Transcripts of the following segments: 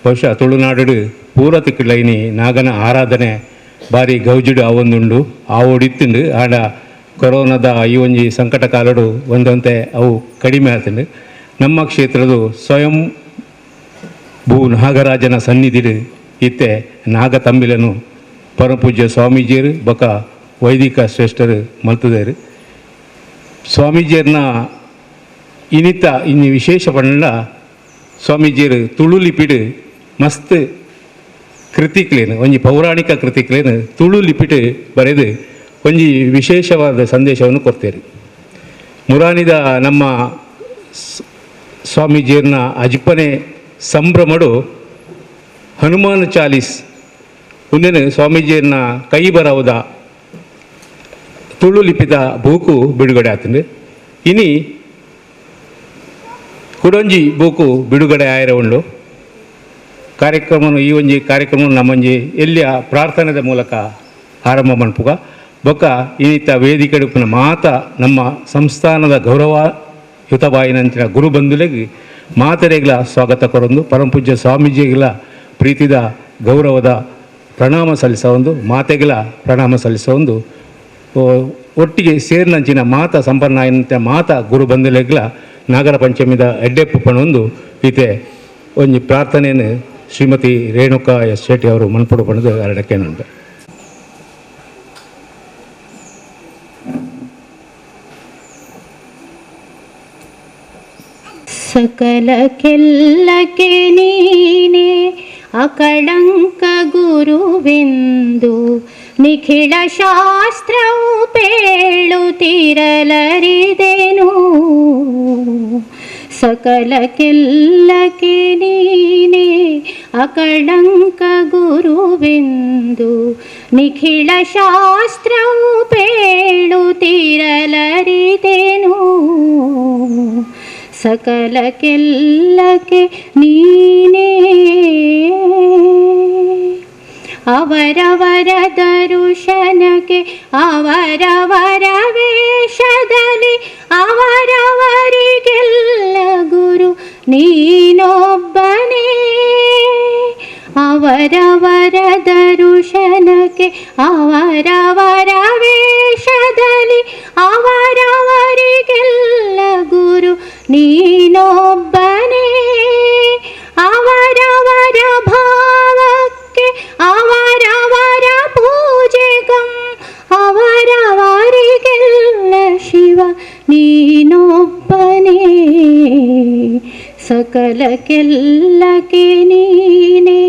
ಬಹುಶಃ ತುಳುನಾಡು ಪೂರತಿಕ್ಕಲೈನಿ ನಾಗನ ಆರಾಧನೆ ಬಾರಿ ಗೌಜುಡು ಅವೊಂದುಂಡು ಆವೊಡಿತ್ತುಂಡು ಆಡ ಕೊರೋನಾದ ಈ ಒಂಜಿ ಸಂಕಟ ಕಾಲಡು ಒಂದಂತೆ ಅವು ಕಡಿಮೆ ಆತಂಡು ನಮ್ಮ ಕ್ಷೇತ್ರದ ಸ್ವಯಂ ಭೂ ನಾಗರಾಜನ ಸನ್ನಿಧಿಡು ಇತ್ತೆ ನಾಗ ತಂಬಿಲನು ಪರಮಪೂಜ್ಯ ಸ್ವಾಮೀಜಿಯರು ಬೊಕ ವೈದಿಕ ಶ್ರೇಷ್ಠರು ಮಲ್ತದೇರು ಸ್ವಾಮೀಜಿಯರ್ನ ಇನಿತ ಇನ್ನು ವಿಶೇಷ ಪಂಡ ಸ್ವಾಮೀಜಿಯರು ತುಳು ಲಿಪಿಡು ಮಸ್ತ್ ಕೃತಿಕ್ಲೇನು ಒಂಜಿ ಪೌರಾಣಿಕ ಕೃತಿಕ್ಲೇನು ತುಳು ಲಿಪಿಡು ಬರೆದು ಒಂಜಿ ವಿಶೇಷವಾದ ಸಂದೇಶವನ್ನು ಕೊಡ್ತೇವೆ. ಮುರಾನಿದ ನಮ್ಮ ಸ್ವಾಮೀಜಿಯರ್ನ ಅಜ್ಪನೆ ಸಂಭ್ರಮಡು ಹನುಮಾನ್ ಚಾಲೀಸ್ ಉಂದೆನು ಸ್ವಾಮೀಜಿಯರ್ನ ಕೈ ಬರವುದ ತುಳು ಲಿಪಿದ ಬೂಕು ಬಿಡುಗಡೆ ಆತಂದು ಇನಿ ಕುಡೊಂಜಿ ಬೂಕು ಬಿಡುಗಡೆ ಆಯ್ರ ಉಂಡು ಕಾರ್ಯಕ್ರಮ ಈ ಒಂಜಿ ಕಾರ್ಯಕ್ರಮ ನಮ್ಮೊಂಜಿ ಎಲ್ಲಿಯ ಪ್ರಾರ್ಥನೆದ ಮೂಲಕ ಆರಂಭ ಮನ್ಪುಗ ಬೊಕ್ಕ ಇನ್ನಿತ ವೇದಿಕೆ ಮಾತ ನಮ್ಮ ಸಂಸ್ಥಾನದ ಗೌರವಯುತವಾಯಿನಂಚಿನ ಗುರು ಬಂಧುಲೆಗೆ ಮಾತರೆಗಳ ಸ್ವಾಗತ ಕೊರೊಂದು ಪರಮಪೂಜ್ಯ ಸ್ವಾಮೀಜಿಗಳ ಪ್ರೀತಿದ ಗೌರವದ ಪ್ರಣಾಮ ಸಲ್ಲಿಸೊಂದು ಮಾತೆಗಳ ಪ್ರಣಾಮ ಸಲ್ಲಿಸೊಂದು ಒಟ್ಟಿಗೆ ಸೇರಿನಂಚಿನ ಮಾತ ಸಂಪನ್ನ ಆಯ್ನಂತೆ ಮಾತ ಗುರು ಬಂಧುಲೆಗಳ ನಾಗರ ಪಂಚಮಿದ ಎಡ್ಡೆಪ್ಪು ಪಣೊಂದು ಈತೆ ಒಂಜಿ ಪ್ರಾರ್ಥನೆಯನ್ನು ಶ್ರೀಮತಿ ರೇಣುಕಾ ಎಸ್ ಶೆಟ್ಟಿ ಅವರು ಮನ್ಪೊಡು ಪಣದು ಎರಡಕ್ಕೇನುಂಟು. ಸಕಲಕ್ಕೆಲ್ಲಕ್ಕೆ ನೀನೇ ಅಕಳಂಕ ಗುರುವೆಂದು ನಿಖಿಳ ಶಾಸ್ತ್ರವು ಪೇಳುತ್ತಿರಲರಿದೆನು. ಸಕಲಕ್ಕೆಲ್ಲಕ್ಕೆ ನೀನೇ ಅಕಳಂಕ ಗುರುವೆಂದು ನಿಖಿಳ ಶಾಸ್ತ್ರವು ಪೇಳುತ್ತಿರಲರಿದೆನು. ಸಕಲಕ್ಕೆಲ್ಲಕ್ಕೆ ನೀನೇ ಅವರವರ ದರುಶನಕ್ಕೆ ಅವರವರ ವೇಷದಲ್ಲಿ ಅವರವರಿಗೆಲ್ಲ ಗುರು ನೀನೊಬ್ಬನೇ. ಅವರವರ ದರುಶನಕ್ಕೆ ಅವರವರ ವೇಷದಲ್ಲಿ ಅವರವರಿಗೆಲ್ಲ ಗುರು ನೀನೊಬ್ಬನೇ. ಅವರವರ ಭಾವಕ್ಕೆ ಅವರವರ ಪೂಜೆಗಂ ಅವರವರಿಗೆಲ್ಲ ಶಿವ ನೀನೊಬ್ಬನೇ. ಸಕಲಕ್ಕೆಲ್ಲಕ್ಕೆ ನೀನೇ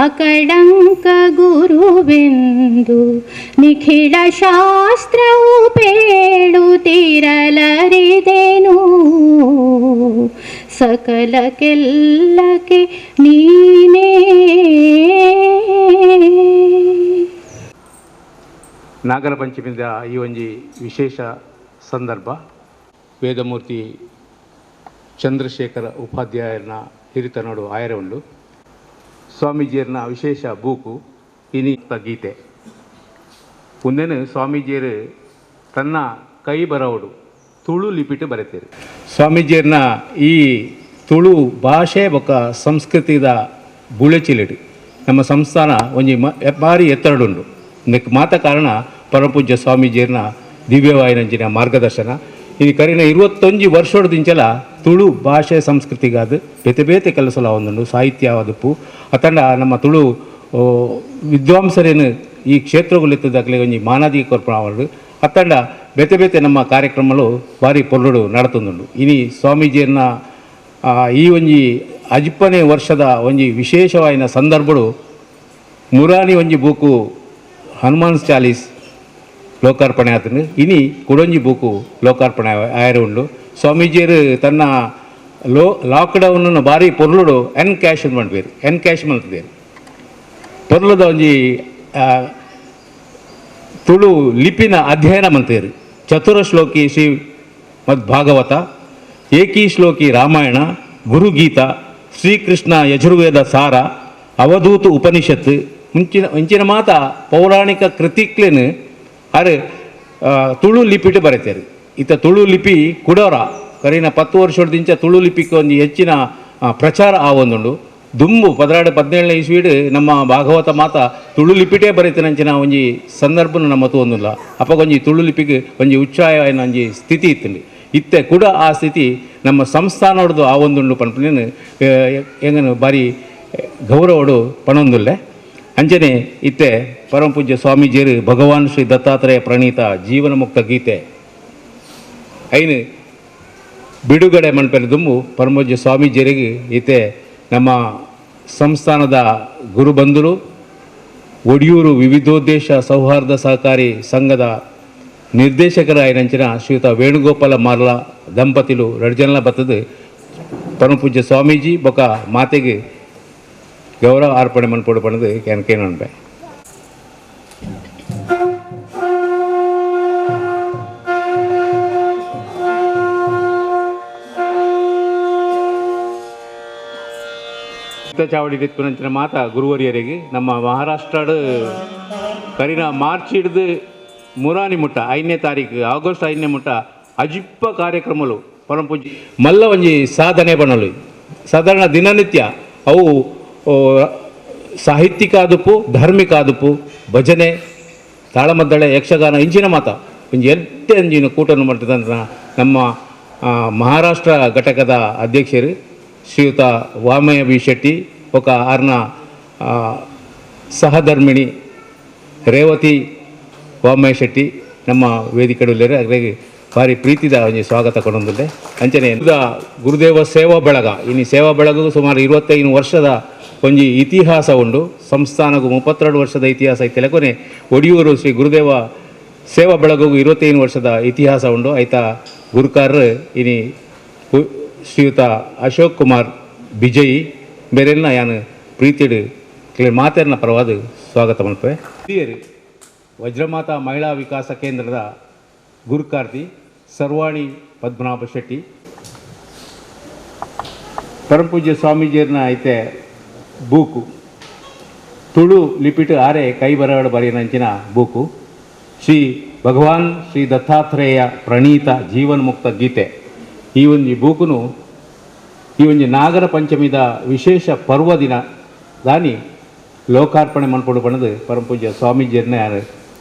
ಅಕಳಂಕ ಗುರುವೆಂದು ನಿಖಿಳ ಶಾಸ್ತ್ರವು ಪೇಳುತ್ತಿರಲರಿದೆನು. ಸಕಲಕ್ಕೆಲ್ಲಕ್ಕೆ ನೀನೇ. ನಾಗರ ಪಂಚಮಿದ ಈ ಒಂಜಿ ವಿಶೇಷ ಸಂದರ್ಭ ವೇದಮೂರ್ತಿ ಚಂದ್ರಶೇಖರ ಉಪಾಧ್ಯಾಯರನ್ನ ಹಿರಿತನೋಡು ಆಯರ ಉಂಡು ಸ್ವಾಮೀಜಿಯರ್ನ ವಿಶೇಷ ಬೂಕು ಇನಿತ ಗೀತೆ ಉಂದೆನು ಸ್ವಾಮೀಜಿಯರು ತನ್ನ ಕೈ ಬರವಡು ತುಳು ಲಿಪಿಟ್ಟು ಬರೆತೀರಿ. ಸ್ವಾಮೀಜಿಯರ್ನ ಈ ತುಳು ಭಾಷೆ ಬೊಕ್ಕ ಸಂಸ್ಕೃತಿದ ಬುಳೆಚಿಲಿಡು ನಮ್ಮ ಸಂಸ್ಥಾನ ಒಂಜಿ ಬಾರಿ ಎತ್ತರಡುಂಡು ಇದಕ್ಕೆ ಮಾತ ಕಾರಣ ಪರಮಪೂಜ್ಯ ಸ್ವಾಮೀಜಿಯರ್ನ ದಿವ್ಯವಾಯಿನಂಚಿನ ಮಾರ್ಗದರ್ಶನ. ಇದು ಕರಿನ 21 ವರ್ಷದಿಂಚಲ ತುಳು ಭಾಷೆ ಸಂಸ್ಕೃತಿಗಾದ ಬೇತೆ ಬೇತೆ ಕೆಲಸಲ ಒಂದುಂಡು ಸಾಹಿತ್ಯ ಆದಪ್ಪು ಅತಂಡ ನಮ್ಮ ತುಳು ವಿದ್ವಾಂಸರೇನು ಈ ಕ್ಷೇತ್ರಗುಲಿತ್ತದಾಗಲೇ ಒಂಜಿ ಮಾನದಿ ಕೊರ್ಪಣವಾಡು ಅತ್ತಂಡ ಬೇತೆ ಬೇತೆ ನಮ್ಮ ಕಾರ್ಯಕ್ರಮಗಳು ಭಾರಿ ಪೊರ್ಲುಡು ನಡತುಂದುಂಡು. ಇನಿ ಸ್ವಾಮೀಜಿಯನ್ನ ಈ ಒಂಜಿ ಅಜ್ಪನೆ ವರ್ಷದ ಒಂಜಿ ವಿಶೇಷವಾಯಿನ ಸಂದರ್ಭಡು ಮುರಾನಿ ಒಂಜಿ ಬೂಕು ಹನುಮಾನ್ ಚಾಲೀಸ್ ಲೋಕಾರ್ಪಣೆ ಆತನು ಇನಿ ಕುಡೊಂಜಿ ಬೂಕು ಲೋಕಾರ್ಪಣೆ ಆಯರ ಉಂಡು. ಸ್ವಾಮೀಜಿಯರು ತನ್ನ ಲಾಕ್ಡೌನನ್ನು ಭಾರಿ ಪೊರ್ಲುಡು ಎನ್ಕ್ಯಾಶ್ ಮಾಡ್ಬೇರು ಎನ್ಕ್ಯಾಶ್ ಮಲ್ತಿದ್ದೇರು ಪೊರ್ಲುದ ಒಂಜಿ ತುಳು ಲಿಪಿನ ಅಧ್ಯಯನ ಮಂತೇರು. ಚತುರ ಶ್ಲೋಕಿ ಶ್ರೀ ಮದ್ ಭಾಗವತ, ಏಕೀ ಶ್ಲೋಕಿ ರಾಮಾಯಣ, ಗುರುಗೀತ, ಶ್ರೀಕೃಷ್ಣ ಯಜುರ್ವೇದ ಸಾರ, ಅವಧೂತು ಉಪನಿಷತ್ ಇಂಚಿನ ಮಾತ ಪೌರಾಣಿಕ ಕೃತಿಕ್ಲೇನು ಅರೆ ತುಳು ಲಿಪಿಟ್ಟು ಬರೀತಾರೆ. ಇತ್ತ ತುಳು ಲಿಪಿ ಕುಡೋರ ಕರೀನ 10 ವರ್ಷದಿಂಚ ತುಳು ಲಿಪಿಗೆ ಒಂದು ಹೆಚ್ಚಿನ ಪ್ರಚಾರ ಆವೊಂದುಂಡು. ದುಮ್ಮು 17ನೇ ಇಸ್ವೀಡ್ ನಮ್ಮ ಭಾಗವತ ಮಾತ ತುಳು ಲಿಪಿಟೇ ಬರೀತನಂಚಿನ ಒಂಜಿ ಸಂದರ್ಭನ ನಮ್ಮ ಒಂದಿಲ್ಲ ಅಪ್ಪ ಒಂಜಿ ತುಳು ಲಿಪಿಗೆ ಒಂಜಿ ಉಚ್ಚಾಯ ಒಂಜಿ ಸ್ಥಿತಿ ಇತ್ತಂడి ಇತ್ತೆ ಕೂಡ ಆ ಸ್ಥಿತಿ ನಮ್ಮ ಸಂಸ್ಥಾನೋಡ್ದು ಆ ಒಂದುಂಡು ಪನ್ಪನೇನು ಹೆಂಗನು ಬಾರಿ ಗೌರವಡು ಪಣೊಂದುಲ್ಲೆ ಅಂಚನೆ ಇತ್ತೆ ಪರಮ ಪೂಜ್ಯ ಸ್ವಾಮೀಜಿಯರು ಭಗವಾನ್ ಶ್ರೀ ದತ್ತಾತ್ರೇಯ ಪ್ರಣೀತ ಜೀವನ ಮುಕ್ತ ಗೀತೆ ಐನು ಬಿಡುಗಡೆ ಮನ್ಪೆಲೆ ದುಂಬು ಪರಮ ಪೂಜ್ಯ ಸ್ವಾಮೀಜಿಯರಿಗೆ ಇತ್ತೆ ನಮ್ಮ ಸಂಸ್ಥಾನದ ಗುರುಬಂಧುರು ಒಡಿಯೂರು ವಿವಿಧೋದ್ದೇಶ ಸೌಹಾರ್ದ ಸಹಕಾರಿ ಸಂಘದ ನಿರ್ದೇಶಕರಾಯಿನಂಚಿನ ಶ್ರೀಯುತ ವೇಣುಗೋಪಾಲ ಮಾರ್ಲ ದಂಪತಿಲು ರಡ್ಜನಲ ಬತ್ತದು ಪರಮ ಪೂಜ್ಯ ಸ್ವಾಮೀಜಿ ಬೊಕ ಮಾತೆಗೆ ಗೌರವ ಅರ್ಪಣೆ ಮನ್ಪೊಡು ಪಣದು ಕೆನಕೇನೊಂಡೆ ಚಾವಡಿ ದಿತ್ಪುನಂಚಿನ ಮಾತ ಗುರುವರಿಯರಿಗೆ ನಮ್ಮ ಮಹಾರಾಷ್ಟ್ರಡು ಕರಿನ ಮಾರ್ಚ್ ಹಿಡಿದು ಮುರಾನಿ ಮುಟ್ಟ 5ನೇ ತಾರೀಕು ಆಗಸ್ಟ್ 5ನೇ ಮುಟ್ಟ ಅಜಿಪ್ಪ ಕಾರ್ಯಕ್ರಮಗಳು ಪರಮ ಪೂಜ್ಯ ಮಲ್ಲ ಒಂಜಿ ಸಾಧನೆ ಬಣಲು ಸಾಧಾರಣ ದಿನನಿತ್ಯ ಅವು ಸಾಹಿತ್ಯಿಕ ಆದುಪು ಧಾರ್ಮಿಕ ಆದುಪು ಭಜನೆ ತಾಳಮದ್ದಳೆ ಯಕ್ಷಗಾನ ಇಂಚಿನ ಮಾತ ಒಂಜಿ ಎಡ್ಡೆ ಅಂಜಿನ ಕೂಟನ್ನು ಮಾಡ್ತದಂತ ನಮ್ಮ ಮಹಾರಾಷ್ಟ್ರ ಘಟಕದ ಅಧ್ಯಕ್ಷರು ಶ್ರೀಯುತ ವಾಮಯ್ಯ ಬಿ ಶೆಟ್ಟಿ ఒక ಆರ್ನ ಸಹಧರ್ಮಿಣಿ ರೇವತಿ ವಾಮಯ್ಯ ಶೆಟ್ಟಿ ನಮ್ಮ ವೇದಿಕೆಡುಲ್ಲೇರು ಅದ್ರಾಗೆ ಭಾರಿ ಪ್ರೀತಿದ ಒಂಜಿ ಸ್ವಾಗತ ಕೊಡೊಂದುಲ್ಲೆ ಅಂಚನೆ ಗುರುದೇವ ಸೇವಾ ಬೆಳಗ ಇನ್ನು ಸೇವಾ ಬೆಳಗು ಸುಮಾರು 25 ವರ್ಷದ ಒಂಜಿ ಇತಿಹಾಸ ಉಂಡು ಸಂಸ್ಥಾನಗೂ 32 ವರ್ಷದ ಇತಿಹಾಸ ಐತೆ ಕೊನೆ ಒಡಿಯೂರು ಶ್ರೀ ಗುರುದೇವ ಸೇವಾ ಬೆಳಗು 25 ವರ್ಷದ ಇತಿಹಾಸ ಉಂಡು ಐತ ಗುರುಕಾರರು ಇನಿ ಶ್ರೀಯುತ ಅಶೋಕ್ ಕುಮಾರ್ ಬಿಜಯಿ ಬೇರೆಲ್ಲ ಯಾನು ಪ್ರೀತಿಡು ಮಾತೇರ್ನ ಪರವಾದ ಸ್ವಾಗತ ಮಲ್ಪೆ ಹಿರಿಯರು ವಜ್ರಮಾತಾ ಮಹಿಳಾ ವಿಕಾಸ ಕೇಂದ್ರದ ಗುರುಕಾರ್ತಿ ಸರ್ವಾಣಿ ಪದ್ಮನಾಭ ಶೆಟ್ಟಿ ಪರಮ ಪೂಜ್ಯ ಸ್ವಾಮೀಜಿಯರ್ನ ಐತೆ ಬೂಕು ತುಳು ಲಿಪಿಟ್ ಆರೆ ಕೈ ಬರವಡ ಬರೆಯನಂಚಿನ ಬೂಕು ಶ್ರೀ ಭಗವಾನ್ ಶ್ರೀ ದತ್ತಾತ್ರೇಯ ಪ್ರಣೀತ ಜೀವನ ಮುಕ್ತ ಗೀತೆ ಈ ಒಂದು ಬೂಕುನು ಈ ಒಂದು ನಾಗರ ಪಂಚಮಿದ ವಿಶೇಷ ಪರ್ವ ದಿನ ದಾನಿ ಲೋಕಾರ್ಪಣೆ ಮನ್ಪೊಡು ಪಣದು ಪರಮ ಪೂಜ್ಯ ಸ್ವಾಮೀಜಿಯರ್ನ ಯಾರು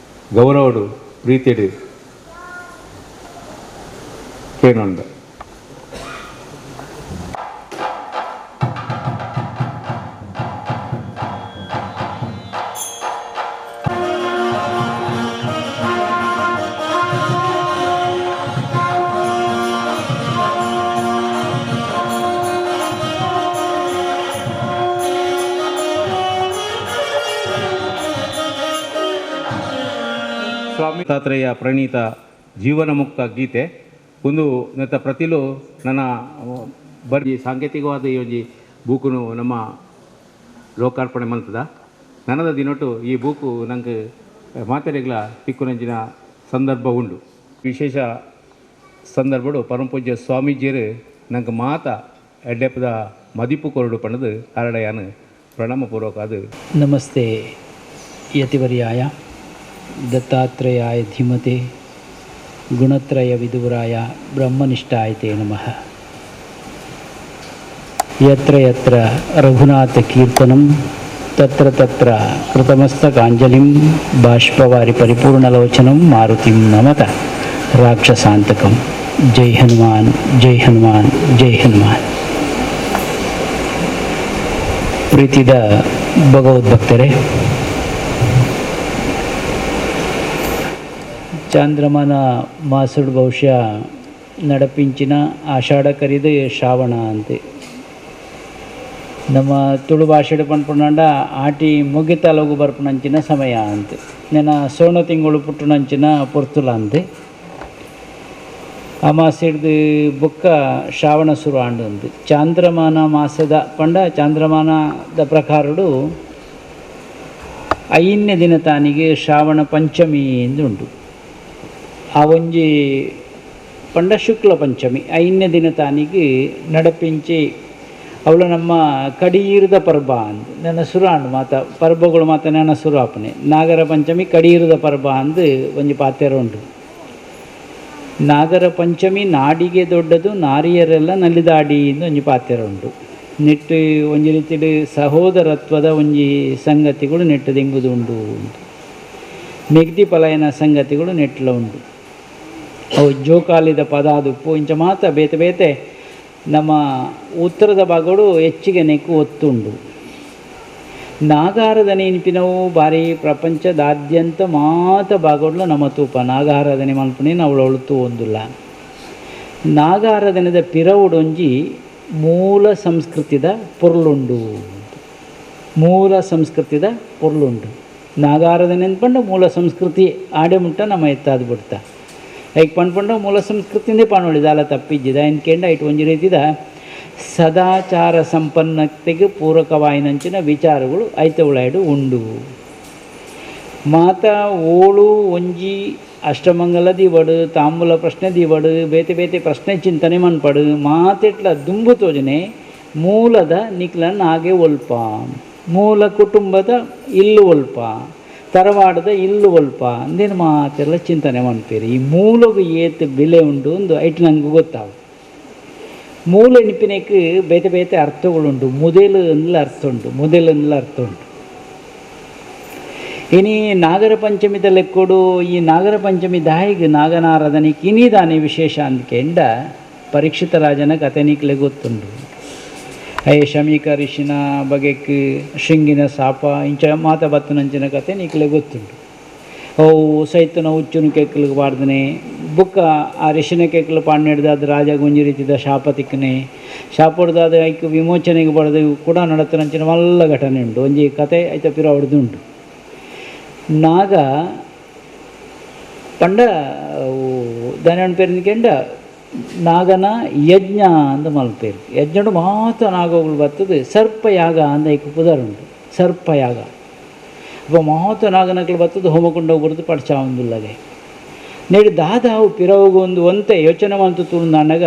ಗೌರವಡು ಪ್ರೀತಿಡು ಕೇಳೊಂಡು ಸ್ವಾಮಿ ದತ್ತಾತ್ರೇಯ ಪ್ರಣೀತ ಜೀವನ ಮುಕ್ತ ಗೀತೆ ಒಂದು ನೆತ್ತ ಪ್ರತಿಲು ನನ್ನ ಬರ್ಜಿ ಸಾಂಕೇತಿಕವಾದ ಈ ಒಂಜಿ ಬೂಕುನು ನಮ್ಮ ಲೋಕಾರ್ಪಣೆ ಮಲ್ತದ ನನದ ದಿನೊಟ್ಟು ಈ ಬೂಕು ನಂಗೆ ಮಾತೆರೆಗ್ಲ ತಿಕ್ಕುನಂಚಿನ ಸಂದರ್ಭ ಉಂಡು ವಿಶೇಷ ಸಂದರ್ಭಡು ಪರಮ ಪೂಜ್ಯ ಸ್ವಾಮೀಜಿಯರು ನಂಗೆ ಮಾತ ಎಡ್ಡೆಪ್ಪದ ಮದಿಪು ಕೊರಡು ಪಣದು ಹರಡಯಾನು ಪ್ರಣಾಮಪೂರ್ವಕ ಅದು ನಮಸ್ತೆ ಯತಿವರ್ಯಾಯ ದತ್ತಾತ್ರೇಯಾಯ ಧೀಮತೆ ಗುಣತ್ರಯ ವಿದುರಾಯ ಬ್ರಹ್ಮನಿಷ್ಠಾಯತೆ ನಮಃ. ಯತ್ರ ಯತ್ರ ರಘುನಾಥ ಕೀರ್ತನಂ ತತ್ರ ತತ್ರ ಕೃತಮಸ್ತಕಾಂಜಲಿಂ ಬಾಷ್ಪವಾರಿ ಪರಿಪೂರ್ಣಲೋಚನಂ ಮಾರುತಿಂ ನಮತ ರಾಕ್ಷಸಾಂತಕಂ. ಜೈ ಹನುಮಾನ್ ಜೈ ಹನುಮಾನ್ ಜೈ ಹನುಮಾನ್. ಪ್ರೀತಿದ ಭಗವದ್ಭಕ್ತರೇ, ಚಾಂದ್ರಮಾನ ಮಾಸುಡು ಬಹುಶಃ ನಡಪಿಂಚಿನ ಆಷಾಢ ಕರಿದು ಶ್ರಾವಣ ಅಂತೆ ನಮ್ಮ ತುಳು ಭಾಷೆಡು ಪಂಡ್ಪುಂಡ ಆಟಿ ಮುಗಿತಲಗು ಬರ್ಪುನಂಚಿನ ಸಮಯ ಅಂತೆ ನೆನ ಸೋಣ ತಿಂಗಳು ಪುಟ್ಟುನಂಚಿನ ಪೊರ್ತುಲ ಅಂತೆ ಅಮಾಸೆಡ್ದು ಬೊಕ್ಕ ಶ್ರಾವಣ ಶುರು ಆಂಡು ಅಂತೆ ಚಾಂದ್ರಮಾನ ಮಾಸದ ಪಂಡ ಚಾಂದ್ರಮಾನದ ಪ್ರಕಾರಡು 5ನೇ ದಿನ ತಾನಿಗೆ ಶ್ರಾವಣ ಪಂಚಮಿ ಎಂದುಂಟು. ಆ ಒಂಜಿ ಪಂಡ ಶುಕ್ಲ ಪಂಚಮಿ 5ನೇ ದಿನ ತಾನಿಗೆ ನಡಪಿಂಚಿ ಅವಳು ನಮ್ಮ ಕಡೀರದ ಪರ್ಬ ಅಂದು ನನ್ನ ಸುರಾಂಡು ಮಾತ ಪರ್ಬಗಳು ಮಾತ ನನ್ನ ಸುರಾಪನೆ ನಾಗರ ಪಂಚಮಿ ಕಡೀರದ ಪರ್ಬ ಅಂದು ಒಂಜಿ ಪಾತೆರ ಉಂಟು. ನಾಗರ ಪಂಚಮಿ ನಾಡಿಗೆ ದೊಡ್ಡದು ನಾರಿಯರೆಲ್ಲ ನಲಿದಾಡಿ ಎಂದು ಒಂಜಿ ಪಾತೆರ ಉಂಟು. ನೆಟ್ಟು ಒಂಜಿ ರೀತಿಡ್ ಸಹೋದರತ್ವದ ಒಂಜಿ ಸಂಗತಿಗಳು ನೆಟ್ಟು ದೆಂಗುದು ಉಂಡು. ಮೆಗ್ದಿ ಪಲಾಯನ ಸಂಗತಿಗಳು ನೆಟ್ಲ ಉಂಡು. ಅವು ಜೋಕಾಲಿದ ಪದ ಆದುಪ್ಪು ಇಂಚ ಮಾತ ಬೇತೆ ಬೇತೆ ನಮ್ಮ ಉತ್ತರದ ಭಾಗಗಳು ಹೆಚ್ಚಿಗೆ ನೆಕ್ಕು ಒತ್ತುಂಡು. ನಾಗಾರಾಧನೆ ಇನ್ಪಿನವು ಬಾರಿ ಪ್ರಪಂಚದಾದ್ಯಂತ ಮಾತ ಭಾಗಗಳು ನಮ್ಮ ತೂಪ ನಾಗಾರಾಧನೆ ಮಲ್ಪನೇನು ಅವಳು ತೂ ಒಂದಿಲ್ಲ. ನಾಗಾರಾಧನೆದ ಪಿರವುಡೊಂಜಿ ಮೂಲ ಸಂಸ್ಕೃತಿದ ಪೊರ್ಲುಂಡು. ಮೂಲ ಸಂಸ್ಕೃತಿದ ಪೊರ್ಲುಂಡು. ನಾಗಾರಾಧನೆ ಅಂದ್ಪಂಡ ಮೂಲ ಸಂಸ್ಕೃತಿ ಆಡೆ ಮುಟ್ಟ ನಮ್ಮ ಎತ್ತಾದು ಬಿಡ್ತಾ ಐಕ್ ಪಂಡ್ಪಂಡ ಮೂಲ ಸಂಸ್ಕೃತಿಂದೇ ಪಾಣೊಳಿದ ಅಲ್ಲ ತಪ್ಪಿದ್ದಿದ ಎನ್ಕೆಂಡ ಇಟ್ಟು ಒಂಜಿ ರೀತಿದ ಸದಾಚಾರ ಸಂಪನ್ನತೆಗೆ ಪೂರಕವಾಯಿನಂಚಿನ ವಿಚಾರಗಳು ಐತವುಳಾಯ್ಡು ಉಂಡು. ಮಾತ ಓಳು ಒಂಜಿ ಅಷ್ಟಮಂಗಲ ದಿವಡು ತಾಂಬೂಲ ಪ್ರಶ್ನೆ ದಿವಡು ಬೇತೆ ಬೇತೆ ಪ್ರಶ್ನೆ ಚಿಂತನೆ ಮನ್ಪಡು ಮಾತೆಟ್ಲ ದುಂಬು ತೋಜನೆ ಮೂಲದ ನಿಕ್ಲನ್ ಹಾಗೆ ಒಲ್ಪ ಮೂಲ ಕುಟುಂಬದ ಇಲ್ಲು ಒಲ್ಪ ತರವಾಡದ ಇಲ್ಲು ಒಲ್ಪ ಅಂದೇನು ಮಾತೆಲ್ಲ ಚಿಂತನೆ ಮನ್ಪೇರಿ. ಈ ಮೂಲಗೂ ಏತು ಬೆಲೆ ಉಂಡು ಒಂದು ಐಟ್ ನಂಗೆ ಗೊತ್ತಾವು. ಮೂಲ ಎನಿಪಿನಕ್ಕೆ ಬೇತೆ ಬೇತೆ ಅರ್ಥಗಳುಂಡು. ಮುದೆಲು ಅನ್ನಲ ಅರ್ಥ ಉಂಟು, ಮುದೆಲು ಅನ್ನಲ ಅರ್ಥ ಉಂಟು. ಇನಿ ನಾಗರ ಪಂಚಮಿದ ಲೆಕ್ಕೊಡು ಈ ನಾಗರ ಪಂಚಮಿ ದಾಯಿಗೆ ನಾಗನಾರಾಧನೆಗೆ ಇನಿದಾನೆ ವಿಶೇಷ ಅಂದ್ಕೆಂಡ ಪರೀಕ್ಷಿತ ರಾಜನ ಕತೆ ನಿಕ್ಲೆ ಗೊತ್ತುಂಡು. ಶಮೀಕ ಋಷಿನ ಬಗೆಕ್ಕೆ ಶೃಂಗಿನ ಸಾಪ ಇಂಚ ಮಾತ ಬತ್ತನಂಚಿನ ಕತೆ ನಿಕ್ಲೆ ಗೊತ್ತುಂಡು. ಅವು ಸೈತನ ಹುಚ್ಚುನು ಕೆಕ್ಕಲಿಗೆ ಬಾರ್ದನೆ ಬುಕ್ಕ ಆ ಋಷಿನ ಕೆಕ್ಕಲು ಪಾಡ್ನೆಡ್ದಾದ ರಾಜ ಗುಂಜಿ ರೀತಿದ ಶಾಪ ತಿಕ್ಕನೆ ಶಾಪ ಹೊಡೆದಾದ ಐಕ್ ವಿಮೋಚನೆಗೆ ಬಡ್ದು ಕೂಡ ನಡತನಂಚಿನ ಮಲ್ಲ ಘಟನೆ ಉಂಟು. ಒಂಜಿ ಕತೆ ಐತ ಪಿರ ಹೊಡೆದುಂಟು. ನಾಗ ಪಂಡ ದಾನಿ ಪೇರಿಕೆಂಡ ನಾಗನ ಯಜ್ಞ ಅಂದ ಮಲ್ಪೇರು. ಯಜ್ಞಡು ಮಾತ್ರ ನಾಗಗಳು ಬರ್ತದೆ ಸರ್ಪಯಾಗ ಅಂದ ಐಕ್ ಪುದರುಂಟು. ಸರ್ಪಯಾಗ ಅಪ್ಪ ಮಾತ್ರ ನಾಗನಕ್ಲು ಬರ್ತದೆ ಹೋಮಕುಂಡ ಬರ್ತದೆ ಪಡ್ಚ ಒಂದುಲ್ಲಗೆ ನೆಡಿ ದಾದಾವು ಪಿರವಗು ಒಂದು ಒಂತೆ ಯೋಚನೆ ಮಾಡ್ತು ತುಳುಂದಾಂಡಾಗ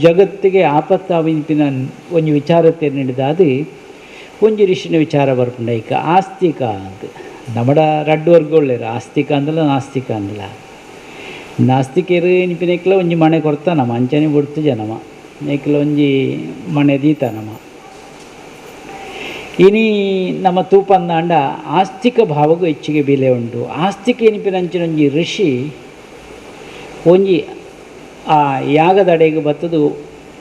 ಜಗತ್ತಿಗೆ ಆಪತ್ತಾವಿನ ಒಂಜಿ ವಿಚಾರತೆ ನಡೆದಾದು ಒಂಜಿ ಋಷಿನ ವಿಚಾರ ಬರ್ಪುಂಡ ಐಕ ಆಸ್ತಿಕ ಅಂತ ನಮ್ಮಡ ರಡ್ಡು ವರ್ಗಗಳೇರು ಆಸ್ತಿಕ ಅಂದಲ್ಲ ನಾಸ್ತಿಕ ಅಂದಲ್ಲ. ನಾಸ್ತಿಕರು ನಿಪಿನೆಕ್ಲ ಒಂಜಿ ಮನೆ ಕೊಡ್ತಾನಮ್ಮ ಅಂಚನೆ ಬಿಡ್ತು ಜನಮ ನೆಕ್ಲ ಒಂಜಿ ಮನೆ ದೀತಾನಮ್ಮ. ಇನಿ ನಮ್ಮ ತೂಪಂದಾಂಡ ಆಸ್ತಿಕ ಭಾವಗೂ ಹೆಚ್ಚಿಗೆ ಬೆಲೆ ಉಂಟು. ಆಸ್ತಿಕ ಎನಿಪಿನಂಚಿನ ಒಂಜಿ ಋಷಿ ಒಂಜಿ ಆ ಯಾಗದಡೆಗೆ ಬತ್ತದು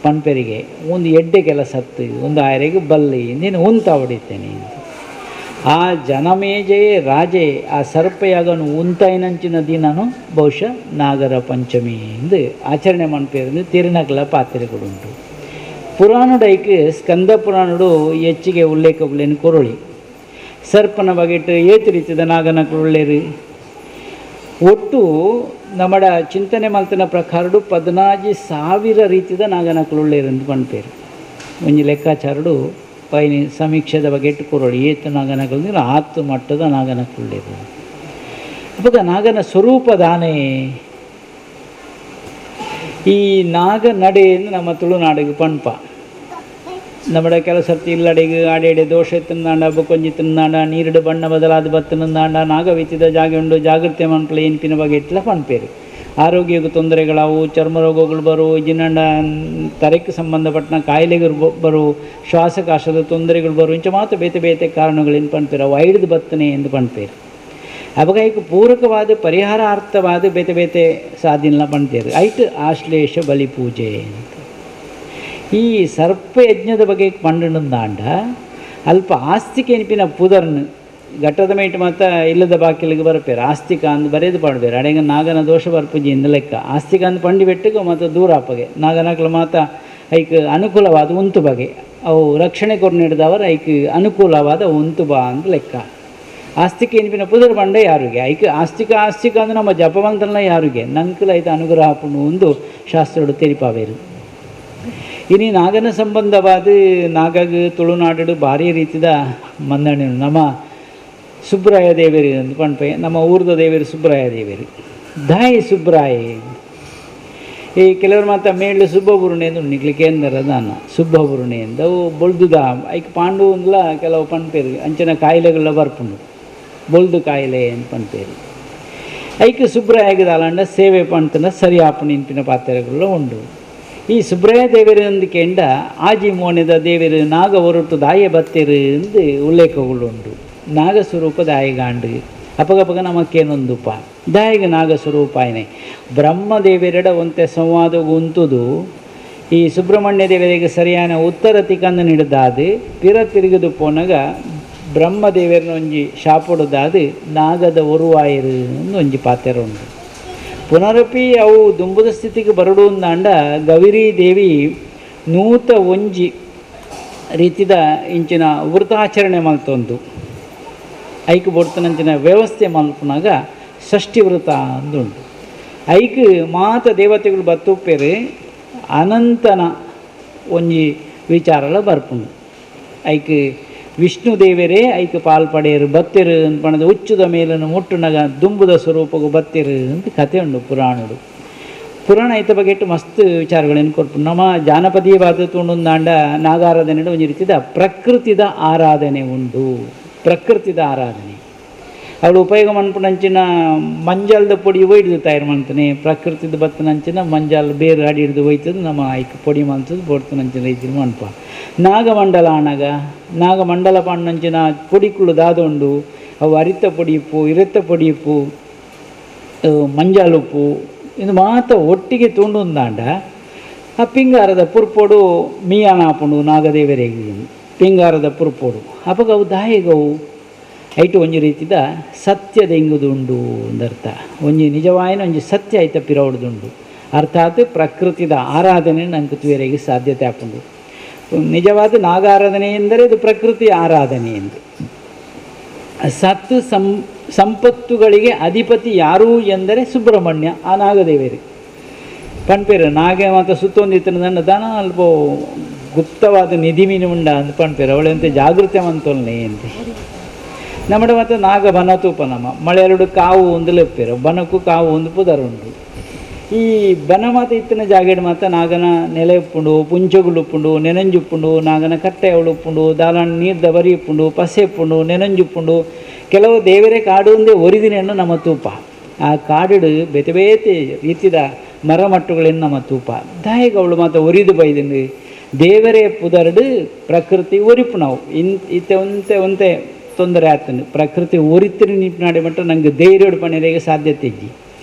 ಪಂಪೆರಿಗೆ ಒಂದು ಎಡ್ಡೆಗೆಲ್ಲ ಸತ್ತು ಒಂದು ಆಯರೆಗೆ ಬಲ್ಲಿ ನೀನು ಉಂತ ಹೊಡಿತೇನೆ ಅಂತ ಆ ಜನಮೇಜಯೇ ರಾಜೆ ಆ ಸರ್ಪಯಾಗನು ಉಂತಾಯಿನಂಚಿನ ದಿನನು ಬಹುಶಃ ನಾಗರ ಪಂಚಮಿ ಎಂದು ಆಚರಣೆ ಮನ್ಪೇರಿಂದ ತಿರುನಗಲ ಪಾತ್ರೆಗಳುಂಟು. ಪುರಾಣುಡೈಕ್ ಸ್ಕಂದ ಪುರಾಣುಡು ಹೆಚ್ಚಿಗೆ ಉಲ್ಲೇಖಗಳೇನು ಕೊರಳಿ ಸರ್ಪನ ಬಗೆಟ್ಟು ಏತು ರೀತಿದ ನಾಗನಕಳುಳ್ಳೇರು ಒಟ್ಟು ನಮ್ಮಡ ಚಿಂತನೆ ಮಲ್ತನ ಪ್ರಕಾರಡು 14,000 ರೀತಿದ ನಾಗನಕಳುಳ್ಳೇರು ಅಂತ ಪಂಪೇರು. ಒಂಜಿ ಲೆಕ್ಕಾಚಾರಡು ಪೈನಿ ಸಮೀಕ್ಷೆದ ಬಗೆಟ್ಟು ಕೊರಳಿ ಏತು ನಾಗನಕಲು 10 ಮಟ್ಟದ ನಾಗನಕಳುಳ್ಳೇರು. ಅವಾಗ ನಾಗನ ಸ್ವರೂಪದಾನೆ ಈ ನಾಗ ನಡೆ ಎಂದು ನಮ್ಮ ತುಳುನಾಡಿಗೆ ಪಂಪ നമ്മുടെ ಕೆಲಸರ್ತಿ ಇಲ್ಲಡೆಗೆ ಆಡೆಡೆ ದೋಷ ತಿಂದಾಂಡ ಬೊಕೊಂಜಿ ತಿಂದಾಂಡ ನೀರುಡು ಬಣ್ಣ ಬದಲಾದ ಬತ್ತನಂದಾಂಡ ನಾಗವಿತ್ತಿದ ಜಾಗೆ ಉಂಡು ಜಾಗೃತಿ ಮನ್ಪಲ ಏನ್ಪಿನ ಬಗ್ಗೆ ಇಟ್ಲ ಪಂಪೇರು. ಆರೋಗ್ಯಕ್ಕೆ ತೊಂದರೆಗಳವು, ಚರ್ಮ ರೋಗಗಳು ಬರು, ಜಿನ್ನಂಡ ತರೆಕ್ಕೆ ಸಂಬಂಧಪಟ್ಟ ಕಾಯಿಲೆಗಳು ಬರು, ಶ್ವಾಸಕಾಶದ ತೊಂದರೆಗಳು ಬರು ಇಂಚ ಮಾತ್ರ ಬೇತೆ ಬೇತೆ ಕಾರಣಗಳೇನು ಪಂಪೇರು ಅವು ಐಡ್ದು ಬತ್ತನೆ ಎಂದು ಪಂಪೇರು. ಅವಾಗ ಪೂರಕವಾದ ಪರಿಹಾರಾರ್ಥವಾದ ಬೇತೆ ಬೇತೆ ಸಾಧನ ಪಂಪೇರು ಐಟ್ ಆಶ್ಲೇಷ ಬಲಿ ಪೂಜೆ ಅಂತ. ಈ ಸರ್ಪಯಜ್ಞದ ಬಗ್ಗೆ ಪಂಡನಂದಾಂಡ ಅಲ್ಪ ಆಸ್ತಿಕ ಎನಿಪಿನ ಪುದರ್ನು ಘಟ್ಟದ ಮೇಟ್ ಮಾತ್ರ ಇಲ್ಲದ ಬಾಕಿಲಿಗೆ ಬರಪೇರು ಆಸ್ತಿಕ ಅಂದು ಬರೆದು ಪಾಡ್ಬೇರು ಅಡೆಂಗ ನಾಗನ ದೋಷ ಬರ್ಪುಜಿ ಇಂದ ಲೆಕ್ಕ ಆಸ್ತಿಕ ಅಂದು ಪಂಡಿ ಬೆಟ್ಟಿಗೂ ಮತ್ತು ದೂರ ಆಪಗೆ ನಾಗನಕ್ಲು ಮಾತ್ರ ಐಕ್ ಅನುಕೂಲವಾದ ಉಂತು ಬಗೆ ಅವು ರಕ್ಷಣೆ ಕೊರ್ನಿಡ್ದವರು ಐಕ್ ಅನುಕೂಲವಾದ ಉಂತು ಬಾ ಅಂತ ಲೆಕ್ಕ. ಆಸ್ತಿಕ ಎನಿಪಿನ ಪುದರ್ ಬಂಡ ಯಾರಿಗೆ ಐಕ್ ಆಸ್ತಿಕ ಆಸ್ತಿಕ ಅಂದ್ರೆ ನಮ್ಮ ಜಪವಂತನ ಯಾರಿಗೆ ನಂಕಲ ಐತ ಅನುಗ್ರಹ ಪುಣ್ಣು ಒಂದು ಶಾಸ್ತ್ರಡು ತೆರಿಪಾವೇರು. ಇನಿ ನಾಗನ ಸಂಬಂಧವಾದ ನಾಗಗ ತುಳುನಾಡು ಭಾರಿ ರೀತಿದ ಮಂದಣೆ ನಮ್ಮ ಸುಬ್ರಾಯ ದೇವೇರಿ ಅಂತ ಪಂಪೆ ನಮ್ಮ ಊರ್ದ ದೇವೇರು ಸುಬ್ರಾಯ ದೇವೇರಿ ದಾಯಿ ಸುಬ್ರಾಯ ಈ ಕೆಲವರು ಮಾತ್ರ ಮೇಳು ಸುಬ್ಬಬುರುಣೆ ಎಂದು ನಿಕ್ಲಿಕ್ಕೆ ಎಂದರ ದಾನ ಸುಬ್ಬಬುರುಣೆ ಎಂದು ಅವು ಬೊಳ್ದುದ ಐಕ್ ಪಾಂಡು ಅಂದ್ಲ ಕೆಲವು ಪಂಪೇರು ಅಂಚನ ಕಾಯಿಲೆಗಳ ಬರ್ಪುಂಡು ಬೊಳ್ದು ಕಾಯಿಲೆ ಅಂತ ಪಂಪೇರು ಐಕ್ ಸುಬ್ರಾಯಗದಾಲಂಡ ಸೇವೆ ಪಂತನ ಸರಿ ಆಪು ನಿಂಪಿನ ಪಾತ್ರೆಗಳು ಉಂಡು. ಈ ಸುಬ್ರಹ್ಮಣ್ಯ ದೇವರೊಂದು ಕೆಂಡ ಆಜಿ ಮೋನೆದ ದೇವರು ನಾಗ ಹೊರಟು ದಾಯ ಬತ್ತಿರು ಎಂದು ಉಲ್ಲೇಖಗಳುಂಟು. ನಾಗಸ್ವರೂಪ ದಾಯಗಾಂಡು ಅಪಗಪಗ ನಮಕ್ಕೇನೊಂದುಪ ದಾಯಿಗೆ ನಾಗಸ್ವರೂಪಾಯನೆ ಬ್ರಹ್ಮದೇವರೆಡ ಒಂತೆ ಸಂವಾದ ಉಂತುದು ಈ ಸುಬ್ರಹ್ಮಣ್ಯ ದೇವರಿಗೆ ಸರಿಯಾದ ಉತ್ತರ ತಿಕ್ಕಂದು ನೀಡಿದಾದು ಪಿರ ತಿರುಗಿದು ಪೋನಾಗ ಬ್ರಹ್ಮದೇವರನ್ನ ಒಂಜಿ ಶಾಪುಡುದಾದು ನಾಗದ ಒರುವಾಯರು ಒಂಜಿ ಪಾತ್ರ ಉಂಟು. ಪುನರಪಿ ಅವು ದುಂಬುದ ಸ್ಥಿತಿಗೆ ಬರಡು ಅಂದಾಂಡ ಗೌರಿ ದೇವಿ ನೂತ ಒಂಜಿ ರೀತಿದ ಇಂಚಿನ ವೃತಾಚರಣೆ ಮಲ್ತೊಂದು ಐಕ್ ಬೊಡ್ತನಂಚಿನ ವ್ಯವಸ್ಥೆ ಮಲ್ಪನಾಗ ಷಷ್ಠಿ ವೃತ ಅಂದುಂಟು. ಐಕ್ ಮಾತ ದೇವತೆಗಳು ಬತ್ತುಪ್ಪೇರು ಅನಂತನ ಒಂಜಿ ವಿಚಾರಲ ಬರ್ಪುಂಡು. ಐಕ್ ವಿಷ್ಣು ದೇವರೇ ಐಕ್ ಪಾಲ್ಪಡೆಯರು ಬತ್ತಿರು ಪಣದ ಹುಚ್ಚುದ ಮೇಲನ್ನು ಮುಟ್ಟುನಗ ದುಂಬುದ ಸ್ವರೂಪಗೂ ಬತ್ತಿರು ಅಂತ ಕಥೆ ಉಂಡು ಪುರಾಣಡು. ಪುರಾಣ ಐತ ಬಗೆಟ್ಟು ಮಸ್ತ್ ವಿಚಾರಗಳೇನು ಕೊಡ್ಪುಂಡು. ನಮ್ಮ ಜಾನಪದೀಯ ಬಾತ ತುಂಡುಂದಾಂಡ ನಾಗಾರಾಧನೆ ಒಂಜಿ ರೀತಿದ ಪ್ರಕೃತಿದ ಆರಾಧನೆ ಉಂಡು. ಪ್ರಕೃತಿದ ಆರಾಧನೆ ಅವಳು ಉಪಯೋಗ ಮನ್ಪುನಂಚಿನ ಮಂಜಾಲದ ಪೊಡಿ ಒಯ್ದು ತಯಾರು ಮಾಡ್ತಾನೆ. ಪ್ರಕೃತಿದ ಬತ್ತನಂಚಿನ ಮಂಜಾಲ ಬೇರೆ ಅಡಿ ಹಿಡಿದು ಒಯ್ತದೆ ನಮ್ಮ ಐಕ್ ಪೊಡಿ ಮಾಡ್ತದೆ ಬೊಡ್ತನಂಚಿನ ರೈತರು ಮನ್ಪ. ನಾಗಮಂಡಲ ಆನಾಗ ನಾಗಮಂಡಲ ಪಣ್ಣಂಚಿನ ಪೊಡಿಕುಳು ದಾದೊಂಡು ಅವು ಅರಿತ ಪೊಡಿ ಉಪ್ಪು ಇರತ್ತ ಪೊಡಿ ಉಪ್ಪು ಮಂಜಾಲ ಉಪ್ಪು ಇದು ಮಾತ ಒಟ್ಟಿಗೆ ತುಂಡುಂದಾಂಡ ಆ ಪಿಂಗಾರದ ಪುರ್ಪೊಡು ಮೀಯಾನಾಪುಂಡು ನಾಗದೇವರಿಗೆ ಪಿಂಗಾರದ ಪುರ್ಪೊಡು ಅಪಗ ಅವು ದಾಯಿಗವು ಐಟು ಒಂಜಿ ರೀತಿದ ಸತ್ಯದ ಇಂಗುದುಂಡು ಅಂದರ್ಥ. ಒಂಜಿ ನಿಜವಾಯಿನ ಒಂಜಿ ಸತ್ಯ ಐತ ಪಿರವಡ್ದುಂಡು. ಅರ್ಥಾತ್ ಪ್ರಕೃತಿದ ಆರಾಧನೆ ನಂಗೆ ತುಯರಿಗೆ ಸಾಧ್ಯತೆ ಆಪುಂಡು. ನಿಜವಾದ ನಾಗಾರಾಧನೆ ಎಂದರೆ ಇದು ಪ್ರಕೃತಿ ಆರಾಧನೆ ಎಂದು. ಸತ್ತು ಸಂಪತ್ತುಗಳಿಗೆ ಅಧಿಪತಿ ಯಾರು ಎಂದರೆ ಸುಬ್ರಹ್ಮಣ್ಯ ಆ ನಾಗದೇವರೇ ಪಣ್ಪೇರು. ನಾಗೆ ಮತ್ತು ಸುತ್ತೊಂದಿತ್ತನ ದಾನ ಅಲ್ಪ ಗುಪ್ತವಾದ ನಿಧಿ ಮೀನು ಉಂಡ ಅಂತ ಪಣ್ಪೇರು ಅವಳಂತೆ ಜಾಗೃತಿ ಮಂತೊಲ್ನೇ ಅಂತೆ. നമ്മുടെ ಮತ್ತು ನಾಗ ಬನತೂಪ ನಮ್ಮ ಮಳೆರಡು ಕಾವು ಒಂದು ಲೆಪ್ಪೇರು ಬನಕ್ಕೂ ಕಾವು ಒಂದು ಪುದರುಂಡು. ಈ ಬನ ಮಾತ ಇತ್ತಿನ ಜಾಗೇಡು ಮಾತ ನಾಗನ ನೆಲೆ ಉಪ್ಪುಂಡು ಪುಂಚಗುಳು ಉಪ್ಪುಂಡು ನೆನಂಜುಪ್ಪುಂಡು ನಾಗನ ಕಟ್ಟೆ ಅವಳು ಉಪ್ಪುಂಡು ದಾಲಣ್ಣ ನೀರ್ದ ಬರಿ ಉಪ್ಪುಂಡು ಪಸೆ ಉಪ್ಪುಂಡು ನೆನಂಜುಪ್ಪುಂಡು ಕೆಲವು ದೇವರೇ ಕಾಡು ಒಂದೇ ಒರಿದಿನೆನ್ನು ನಮ್ಮ ತೂಪ. ಆ ಕಾಡಿಡು ಬೇತೆ ಬೇತೆ ರೀತಿದ ಮರಮಟ್ಟುಗಳೇನು ನಮ್ಮ ತೂಪ ದಾಯಿಗೆ ಅವಳು ಮಾತ ಒರಿದು ಬೈದಿಂಡು ದೇವರೇ ಪುದರ್ಡು ಪ್ರಕೃತಿ ಒರಿಪು ನಾವು ಇತ್ತೆ ಒಂತೆ ತೊಂದರೆ ಆಗ್ತದೆ. ಪ್ರಕೃತಿ ಒರಿತಿರಿ ನಿಪ್ನಾಡಿ ಮಟ್ಟ ನಂಗೆ ಧೈರ್ಯಡು ಪಣಿರೆಗೆ ಸಾಧ್ಯತೆ ಇಜ್ಜಿ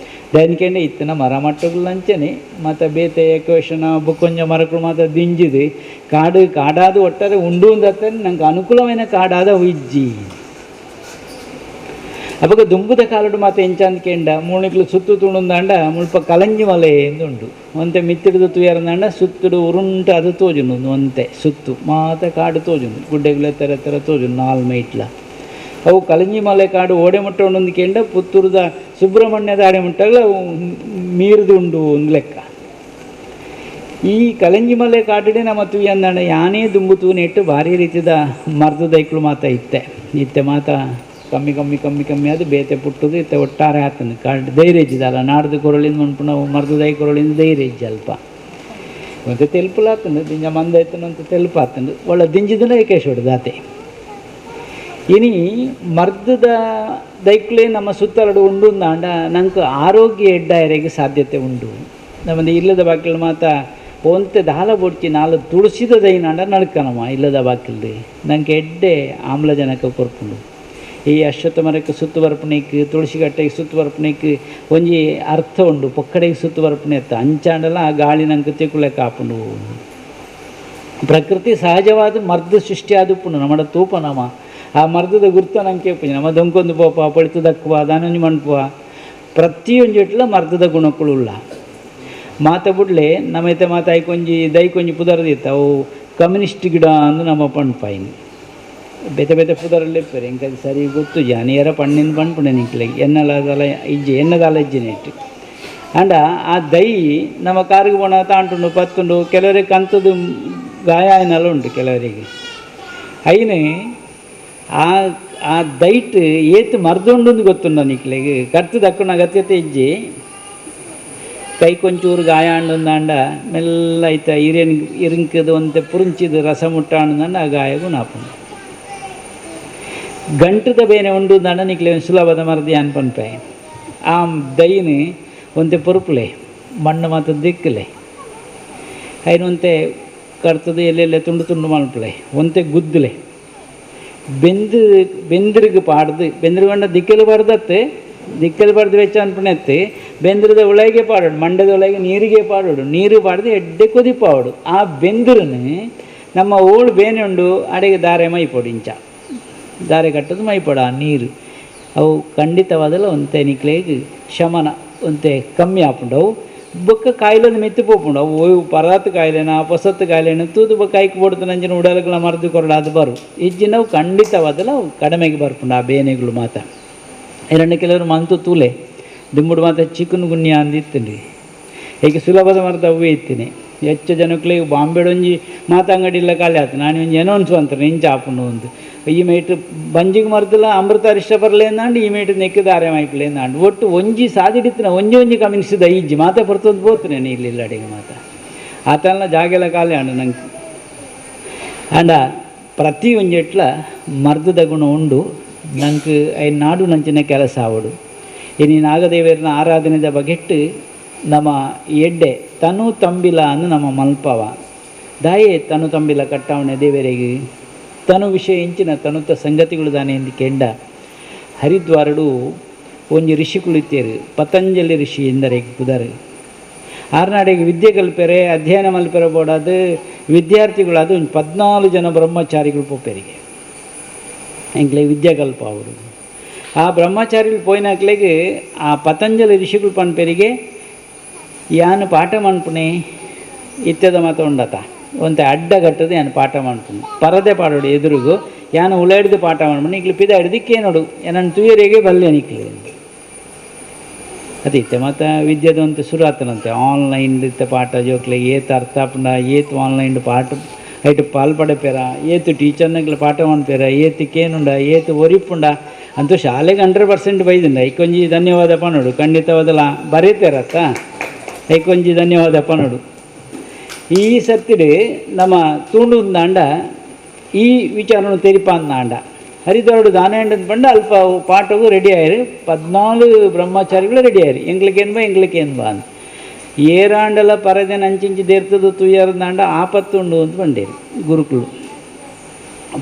ದನಿಕೆಂಡೆ ಇತ್ತಿನ ಮರ ಮಟ್ಟಗಳು ಅಂಚನೆ ಮತ್ತು ಬೇತೆ ಏಕವೇಶನ ಬುಕ್ಕೊಂಜ ಮರಗಳು ಮಾತ್ರ ದಿಂಜಿದು ಕಾಡಾದ ಒಟ್ಟಾರೆ ಉಂಡು ಅಂದತ್ತ ನಂಗೆ ಅನುಕೂಲమైన ಕಾಡಾದ ಇಜ್ಜಿ ಅವಾಗ ದುಂಬುದ ಕಾಲಡು ಮಾತು ಎಂಚಂದ್ಕೆಂಡ ಮೂಣಿಕ್ಲು ಸುತ್ತು ತುಣುಂದಾಂಡ ಮುಲ್ಪ ಕಲಂಜಿ ಮಲೆ ಎಂದುಂಡು ಒಂತೆ ಮಿತ್ತಿಡಿದು ತುಯರಂದಾಂಡ ಸುತ್ತುಡು ಉರುಂಟ ಅದು ತೋಜುಂಡು ಒಂತೆ ಸುತ್ತು ಮಾತ ಕಾಡು ತೋಜುಂಡು ಗುಡ್ಡೆಗಳು ಎತ್ತರ ತೋಜುಂಡು 4 ಮೈಟ್ಲ ಅವು ಕಲಂಜಿ ಮಲೆ ಕಾಡು ಓಡೆ ಮುಟ್ಟ ಉಂಡುಂದ್ಕೆಂಡ ಪುತ್ತೂರದ ಸುಬ್ರಹ್ಮಣ್ಯದ ಆಡೆ ಮುಟ್ಟಾಗಲ ಮೀರ್ದುಂಡು ಒಂದು ಲೆಕ್ಕ. ಈ ಕಲಂಜಿ ಮಲೆ ಕಾಡಿಡೆ ನಮ್ಮ ತುಯಿ ಅಂದಾಂಡ ಯಾನೇ ದುಂಬು ತೂ ನೆಟ್ಟು ಭಾರಿ ರೀತಿದ ಮರ್ದ ದೈಕ್ಳು ಮಾತ ಇತ್ತೆ ಮಾತ ಕಮ್ಮಿ ಅದು ಬೇತೆ ಪುಟ್ಟದು ಇತ್ತೆ ಒಟ್ಟಾರೆ ಆತನು ಕಾಡು ಧೈರ್ಯ ಇಜ್ಜಿದಲ್ಲ ನಾಡ್ದು ಕೊರಳಿಂದ ಮನ್ಪು ನಾವು ಮರ್ದದೈ ಕೊರಳಿಂದ ಧೈರ್ಯ ಇಜ್ಜಿ ಅಲ್ಪ ಮತ್ತು ತೆಲುಪುಲ ಆತಂದು ದಿಂಜ ಮಂದ ಆಯ್ತನಂತ ತೆಲುಪು ಆತಂದು ಒಳ್ಳೆ ದಿಂಜಿದನ ಏಕೇಶ್ವಡು ದಾತೆ. ಇನಿ ಮರ್ದದ ದೈಕ್ಲೇ ನಮ್ಮ ಸುತ್ತಲಡು ಉಂಡು ಅಂದಾಂಡ ನಂಗೆ ಆರೋಗ್ಯ ಎಡ್ಡಾಯರಿಗೆ ಸಾಧ್ಯತೆ ಉಂಡು. ನಮ್ಮದು ಇಲ್ಲದ ಬಾಕಿಲು ಮಾತ ಒಂತೆ ದಾಲ ಬೊಡ್ಚಿ ನಾಲ್ ತುಳಸಿದ ದೈನಾಂಡ ನಡ್ಕನಮ್ಮ ಇಲ್ಲದ ಬಾಕಿಲ್ದು ನಂಗೆ ಎಡ್ಡೆ ಆಮ್ಲಜನಕ ಕೊರ್ಪುಂಡು. ಈ ಅಶ್ವತ್ಥ ಮರಕ್ಕೆ ಸುತ್ತು ಬರ್ಪಣೆಗೆ ತುಳಸಿ ಕಟ್ಟೆಗೆ ಸುತ್ತು ಬರ್ಪಣೆಗೆ ಒಂಜಿ ಅರ್ಥ ಉಂಡು. ಪೊಕ್ಕಡೆಗೆ ಸುತ್ತು ಬರ್ಪಣೆ ಅತ್ತ ಅಂಚಾಂಡಲ್ಲ ಆ ಗಾಳಿ ನಂಗೆ ತಿಕ್ಕುಲೆಕ್ಕ ಹಾಪುಂಡು. ಪ್ರಕೃತಿ ಸಹಜವಾದ ಮರ್ದ ಸೃಷ್ಟಿ ಆದುಪ್ಪುಂಡು ನಮ್ಮಡ ತೂಪ ನಮ್ಮ ಆ ಮರ್ದದ ಗುರ್ತ ನಂಗೆ ಕೇಳ್ಪುಂಜಿ ನಮ್ಮ ದೊಂಕೊಂದು ಪೋಪ ಪಳಿತು ದಕ್ಕುವ ದಾನೊಂಜಿ ಮಣ್ಪುವ ಪ್ರತಿಯೊಂಜಿಟ್ಲ ಮರ್ದದ ಗುಣಕ್ಕುಳುಲ್ಲ ಮಾತ ಬಿಡ್ಲೆ ನಮ್ಮೈತೆ ಮಾತ ಐಕೊಂಜಿ ದೈಕೊಂಜಿ ಪುದರ್ದಿತ್ತ ಅವು ಕಮ್ಯುನಿಸ್ಟ್ ಗಿಡ ಅಂದು ನಮ್ಮ ಪಣ್ಪಾಯಿನಿ ಬೇತೆ ಬೇತೆ ಪುದರಲ್ಲಿ ಇಪ್ಪರೆ ಇಂಕ ಸರಿ ಗೊತ್ತು ಜಾನಿಯರ ಪಣ್ಣಿನ ಪಣ್ಪುಣೆ ನಿಂಕ್ಲೆ ಎನ್ನಲಾದಲ ಎನ್ನದಾಲ ಇಜ್ಜಿನ ಇಟ್ಟು ಅಂಡ ಆ ದೈ ನಮ್ಮ ಕಾರಿಗೆ ಬಣ ತಾಂಟುಂಡು ಪತ್ತುಂಡು ಕೆಲವರಿಗೆ ಕಂತದ್ದು ಗಾಯ ಆಯ್ನಲ್ಲ ಉಂಟು ಕೆಲವರಿಗೆ ಐನೆ ಆ ದೈಟ್ ಏತು ಮರ್ದುಂಡು ಗೊತ್ತುಂಡ ನಿಕ್ಲೆಗೆ ಕರ್ತು ದಕ್ಕುನ ಅಗತ್ಯತೆ ಇಜ್ಜಿ ಕೈ ಕೊಂಚೂರು ಗಾಯ ಅಂಡಂದಾಂಡ ಮೆಲ್ಲ ಐತ ಇರಿಂಕದು ಅಂತೆ ಪುರುಂಚಿದು ರಸ ಮುಟ್ಟ ಅಂಡಂದಾಂಡ ಆ ಗಾಯಗೂ ನಾಪುಂಡು. ಗಂಟದ ಬೇನೆ ಉಂಡು ದಂಡ ನಿಕ್ಲೆ ಸುಲಭದ ಮರದಿ ಅನ್ಪನ್ಪೆ ಆ ದೈನು ಒಂತೆ ಪೊರುಪುಲೆ ಮಣ್ಣು ಮಾತ್ರ ದಿಕ್ಕಲೆ ಐನು ಒಂತೆ ಕರ್ತದೆ ಎಲ್ಲೆಲ್ಲ ತುಂಡು ತುಂಡು ಮಲ್ಪಲೆ ಒಂತೆ ಗುದ್ದಲೆ ಬೆಂದ್ರಿಗೆ ಪಾಡ್ದು ಬೆಂದ್ರಗಂಡ ದಿಕ್ಕಲು ಬರ್ದತ್ತೆ ದಿಕ್ಕಲು ಬರ್ದು ವೆಚ್ಚ ಅನ್ಪಣೆತ್ತೆ ಬೆಂದ್ರದ ಒಳಗೆ ಪಾಡೋಡು ಮಂಡದ ಒಳಗೆ ನೀರಿಗೆ ಪಾಡೋಡು ನೀರು ಪಾಡ್ದು ಎಡ್ಡೆ ಕುದಿಪಾವಡು ಆ ಬೆಂದ್ರನ್ನು ನಮ್ಮ ಓಳು ಬೇನೆ ಉಂಡು ಅಡೆಗೆ ದಾರೆ ಮೈಪೋಡು ಇಂಚ ದಾರೆ ಕಟ್ಟೋದು ಮೈಪೋಡು ಆ ನೀರು ಅವು ಖಂಡಿತವಾದಲ್ಲ ಒಂತೆ ನಿಕ್ಲೇಗೆ ಶಮನ ಒಂತೆ ಕಮ್ಮಿ ಆಪುಂಡು ಅವು ಬೊಕ್ಕ ಕಾಯಿಲೆದು ಮೆತ್ತಿ ಪೋಪುಂಡು ಅವು ಪರಾತು ಕಾಯಿಲೆನ ಪೊಸತ್ತು ಕಾಯಿಲೆನ ತೂದು ಬೊಕ್ಕ ಐಕ್ ಪೋಡ್ತು ನಂಜಿನ ಉಡಲಗಳ ಮರದು ಕೊರಡು ಅದು ಬರು ಇಜ್ಜಿನವು ಖಂಡಿತವಾದಲ್ಲ ಅವು ಕಡಿಮೆಗೆ ಬರ್ಪುಂಡು ಆ ಬೇನೆಗಳು ಮಾತ ಎರಡು ಕೆಲವರು ಮಂತು ತೂಲೆ ದುಂಬುಡು ಮಾತ ಚಿಕನ್ ಗುನ್ಯ ಅಂದಿತ್ತಂಡಿ ಈಗ ಸುಲಭದ ಮರದ ಅವೇ ಇತ್ತೀನಿ ಹೆಚ್ಚು ಜನಕ್ಳಿಗೆ ಬಾಂಬೆಡೊಂಜಿ ಮಾತಾಂಗಡಿಲ್ಲ ಖಾಲಿ ಆಯ್ತು ನಾನು ಒಂಜಿ ಏನೋ ಅನ್ಸುವಂತಾರೆ ಇಂಚ ಆಪುಂಡು ಒಂದು ಈ ಮೇಟು ಬಂಜಿಗೆ ಮರದಲ್ಲ ಅಮೃತ ಇಷ್ಟ ಬರಲೇಂದಾಂಡು ಈ ಮೇಟು ನೆಕ್ಕು ದಾರೆ ಮೈಪ್ಲೇಂದಾಂಡು ಒಟ್ಟು ಒಂಜಿ ಸಾದಿಡಿತ್ತಿನ ಒಂಜಿ ಕಮಿನಿಸಿದ ಇಜ್ಜಿ ಮಾತೆ ಬರ್ತಂದು ಬೋತುನೆ ಇಲ್ಲಿಲ್ಲ ಅಡಿಗೆ ಮಾತ ಆತನ ಜಾಗೆಲ್ಲ ಖಾಲಿ ಆಂಡು ನಂಗೆ ಆಂಡ ಪ್ರತಿ ಒಂಜೆಟ್ಲ ಮರ್ದದ ಗುಣ ಉಂಡು ನಂಗೆ ಐದು ನಾಡು ನಂಚಿನ ಕೆಲಸ ಆವಡು ಇನ್ನು ನಾಗದೇವರನ ಆರಾಧನೆದ ಬಗೆಟ್ಟು ನಮ್ಮ ಎಡ್ಡೆ ತನು ತಂಬಿಲ ಅನ್ನು ನಮ್ಮ ಮಲ್ಪವ ದಾಯೆ ತನು ತಂಬಿಲ ಕಟ್ಟವಣೆ ದೇವರಿಗೆ ತನು ವಿಷಯ ಇಂಚಿನ ತನುತ ಸಂಗತಿಗಳು ದಾನೆ ಎಂದು ಕೆಂಡ ಹರಿದ್ವಾರಡು ಒಂಜಿ ಋಷಿ ಕುಳಿತೇರು ಪತಂಜಲಿ ಋಷಿ ಎಂದರೆ ಕುದರು ಆರ್ನಾಡೆಗೆ ವಿದ್ಯೆ ಕಲ್ಪೆರೆ ಅಧ್ಯಯನ ಮಲ್ಪೆರೆ ಬೋಡಾದು ವಿದ್ಯಾರ್ಥಿಗಳು ಅದು 14 ಜನ ಬ್ರಹ್ಮಚಾರಿಗಳು ಪೋಪೆರಿಗೆ ಎಂಕ್ಲೆ ವಿದ್ಯೆ ಕಲ್ಪ ಅವರು ಆ ಬ್ರಹ್ಮಚಾರಿಗಳು ಪೋಯಿನಾಕ್ಲೆಗೆ ಆ ಪತಂಜಲಿ ಋಷಿಗಳು ಪನ್ಪೆರಿಗೆ ಯಾನು ಪಾಠ ಮನ್ಪುಣೆ ಇತ್ಯದ ಮಾತ ಉಂಡತ ಒಂತೆ ಅಡ್ಡಗಟ್ಟದು ಯಾನು ಪಾಠ ಮನ್ಪುಣೆ ಪರದೆ ಪಾಡೋಡು ಎದುರುಗು ಯಾನು ಉಳಾಡಿದು ಪಾಠ ಮನ್ಪುಣೆ ಇಕ್ಲಿ ಪಿದ ಹಿಡ್ದಿಕ್ಕೆ ನೋಡು ಏನನ್ನು ತುಯರಿಗೆ ಬಲ್ಲೆ ನಿಕ್ಲಿ ಅದಿತ್ತೆ ಮತ್ತು ವಿದ್ಯೆದಂತೆ ಶುರು ಆತನಂತೆ ಆನ್ಲೈನ್ ಇತ್ತ ಪಾಠ ಜೋಕ್ಲೆ ಏತು ಅರ್ಥ ಪುಂಡ ಏತು ಆನ್ಲೈನ್ ಪಾಠ ಐಟು ಪಾಲ್ಪಡಪೇರ ಏತು ಟೀಚರ್ನಾಗ್ಲ ಪಾಠ ಮಾಡ್ಪೇರ ಏತಕ್ಕೇನುಂಡ ಏತು ಒರಿಪುಂಡ ಅಂತೂ ಶಾಲೆಗೆ 100% ಬೈದಿಂದ ಐಕೊಂಜಿ ಧನ್ಯವಾದಪ್ಪ ನೋಡು ಖಂಡಿತವಾದಲ್ಲ ಬರೀತಾರತ್ತ ಐಕೊಂಜಿ ಧನ್ಯವಾದಪ್ಪ ನೋಡು ಈ ಸರ್ತಿಡೆ ನಮ್ಮ ತೂಂಡುಂದಾಂಡ ಈ ವಿಚಾರನು ತೆರಿಪ ಅಂದಾಂಡ ಹರಿದೋಡು ದಾನೇಂಡದ ಬಂಡ ಅಲ್ಪ ಪಾಠಗೂ ರೆಡಿ ಆಯ್ರಿ 14 ಬ್ರಹ್ಮಚಾರಿಗಳು ರೆಡಿ ಆಯ್ರಿ ಎಂಗ್ಲಿಕ್ಕೇನು ಬಾ ಅಂತ ಏರಾಂಡಲ ಪರದೆ ನಂಚಿಂಚಿ ದೇರ್ತದು ತುಯ್ಯರ್ದಾಂಡ ಆಪತ್ತುಂಡು ಅಂತ ಬಂಡೇರಿ ಗುರುಕುಲು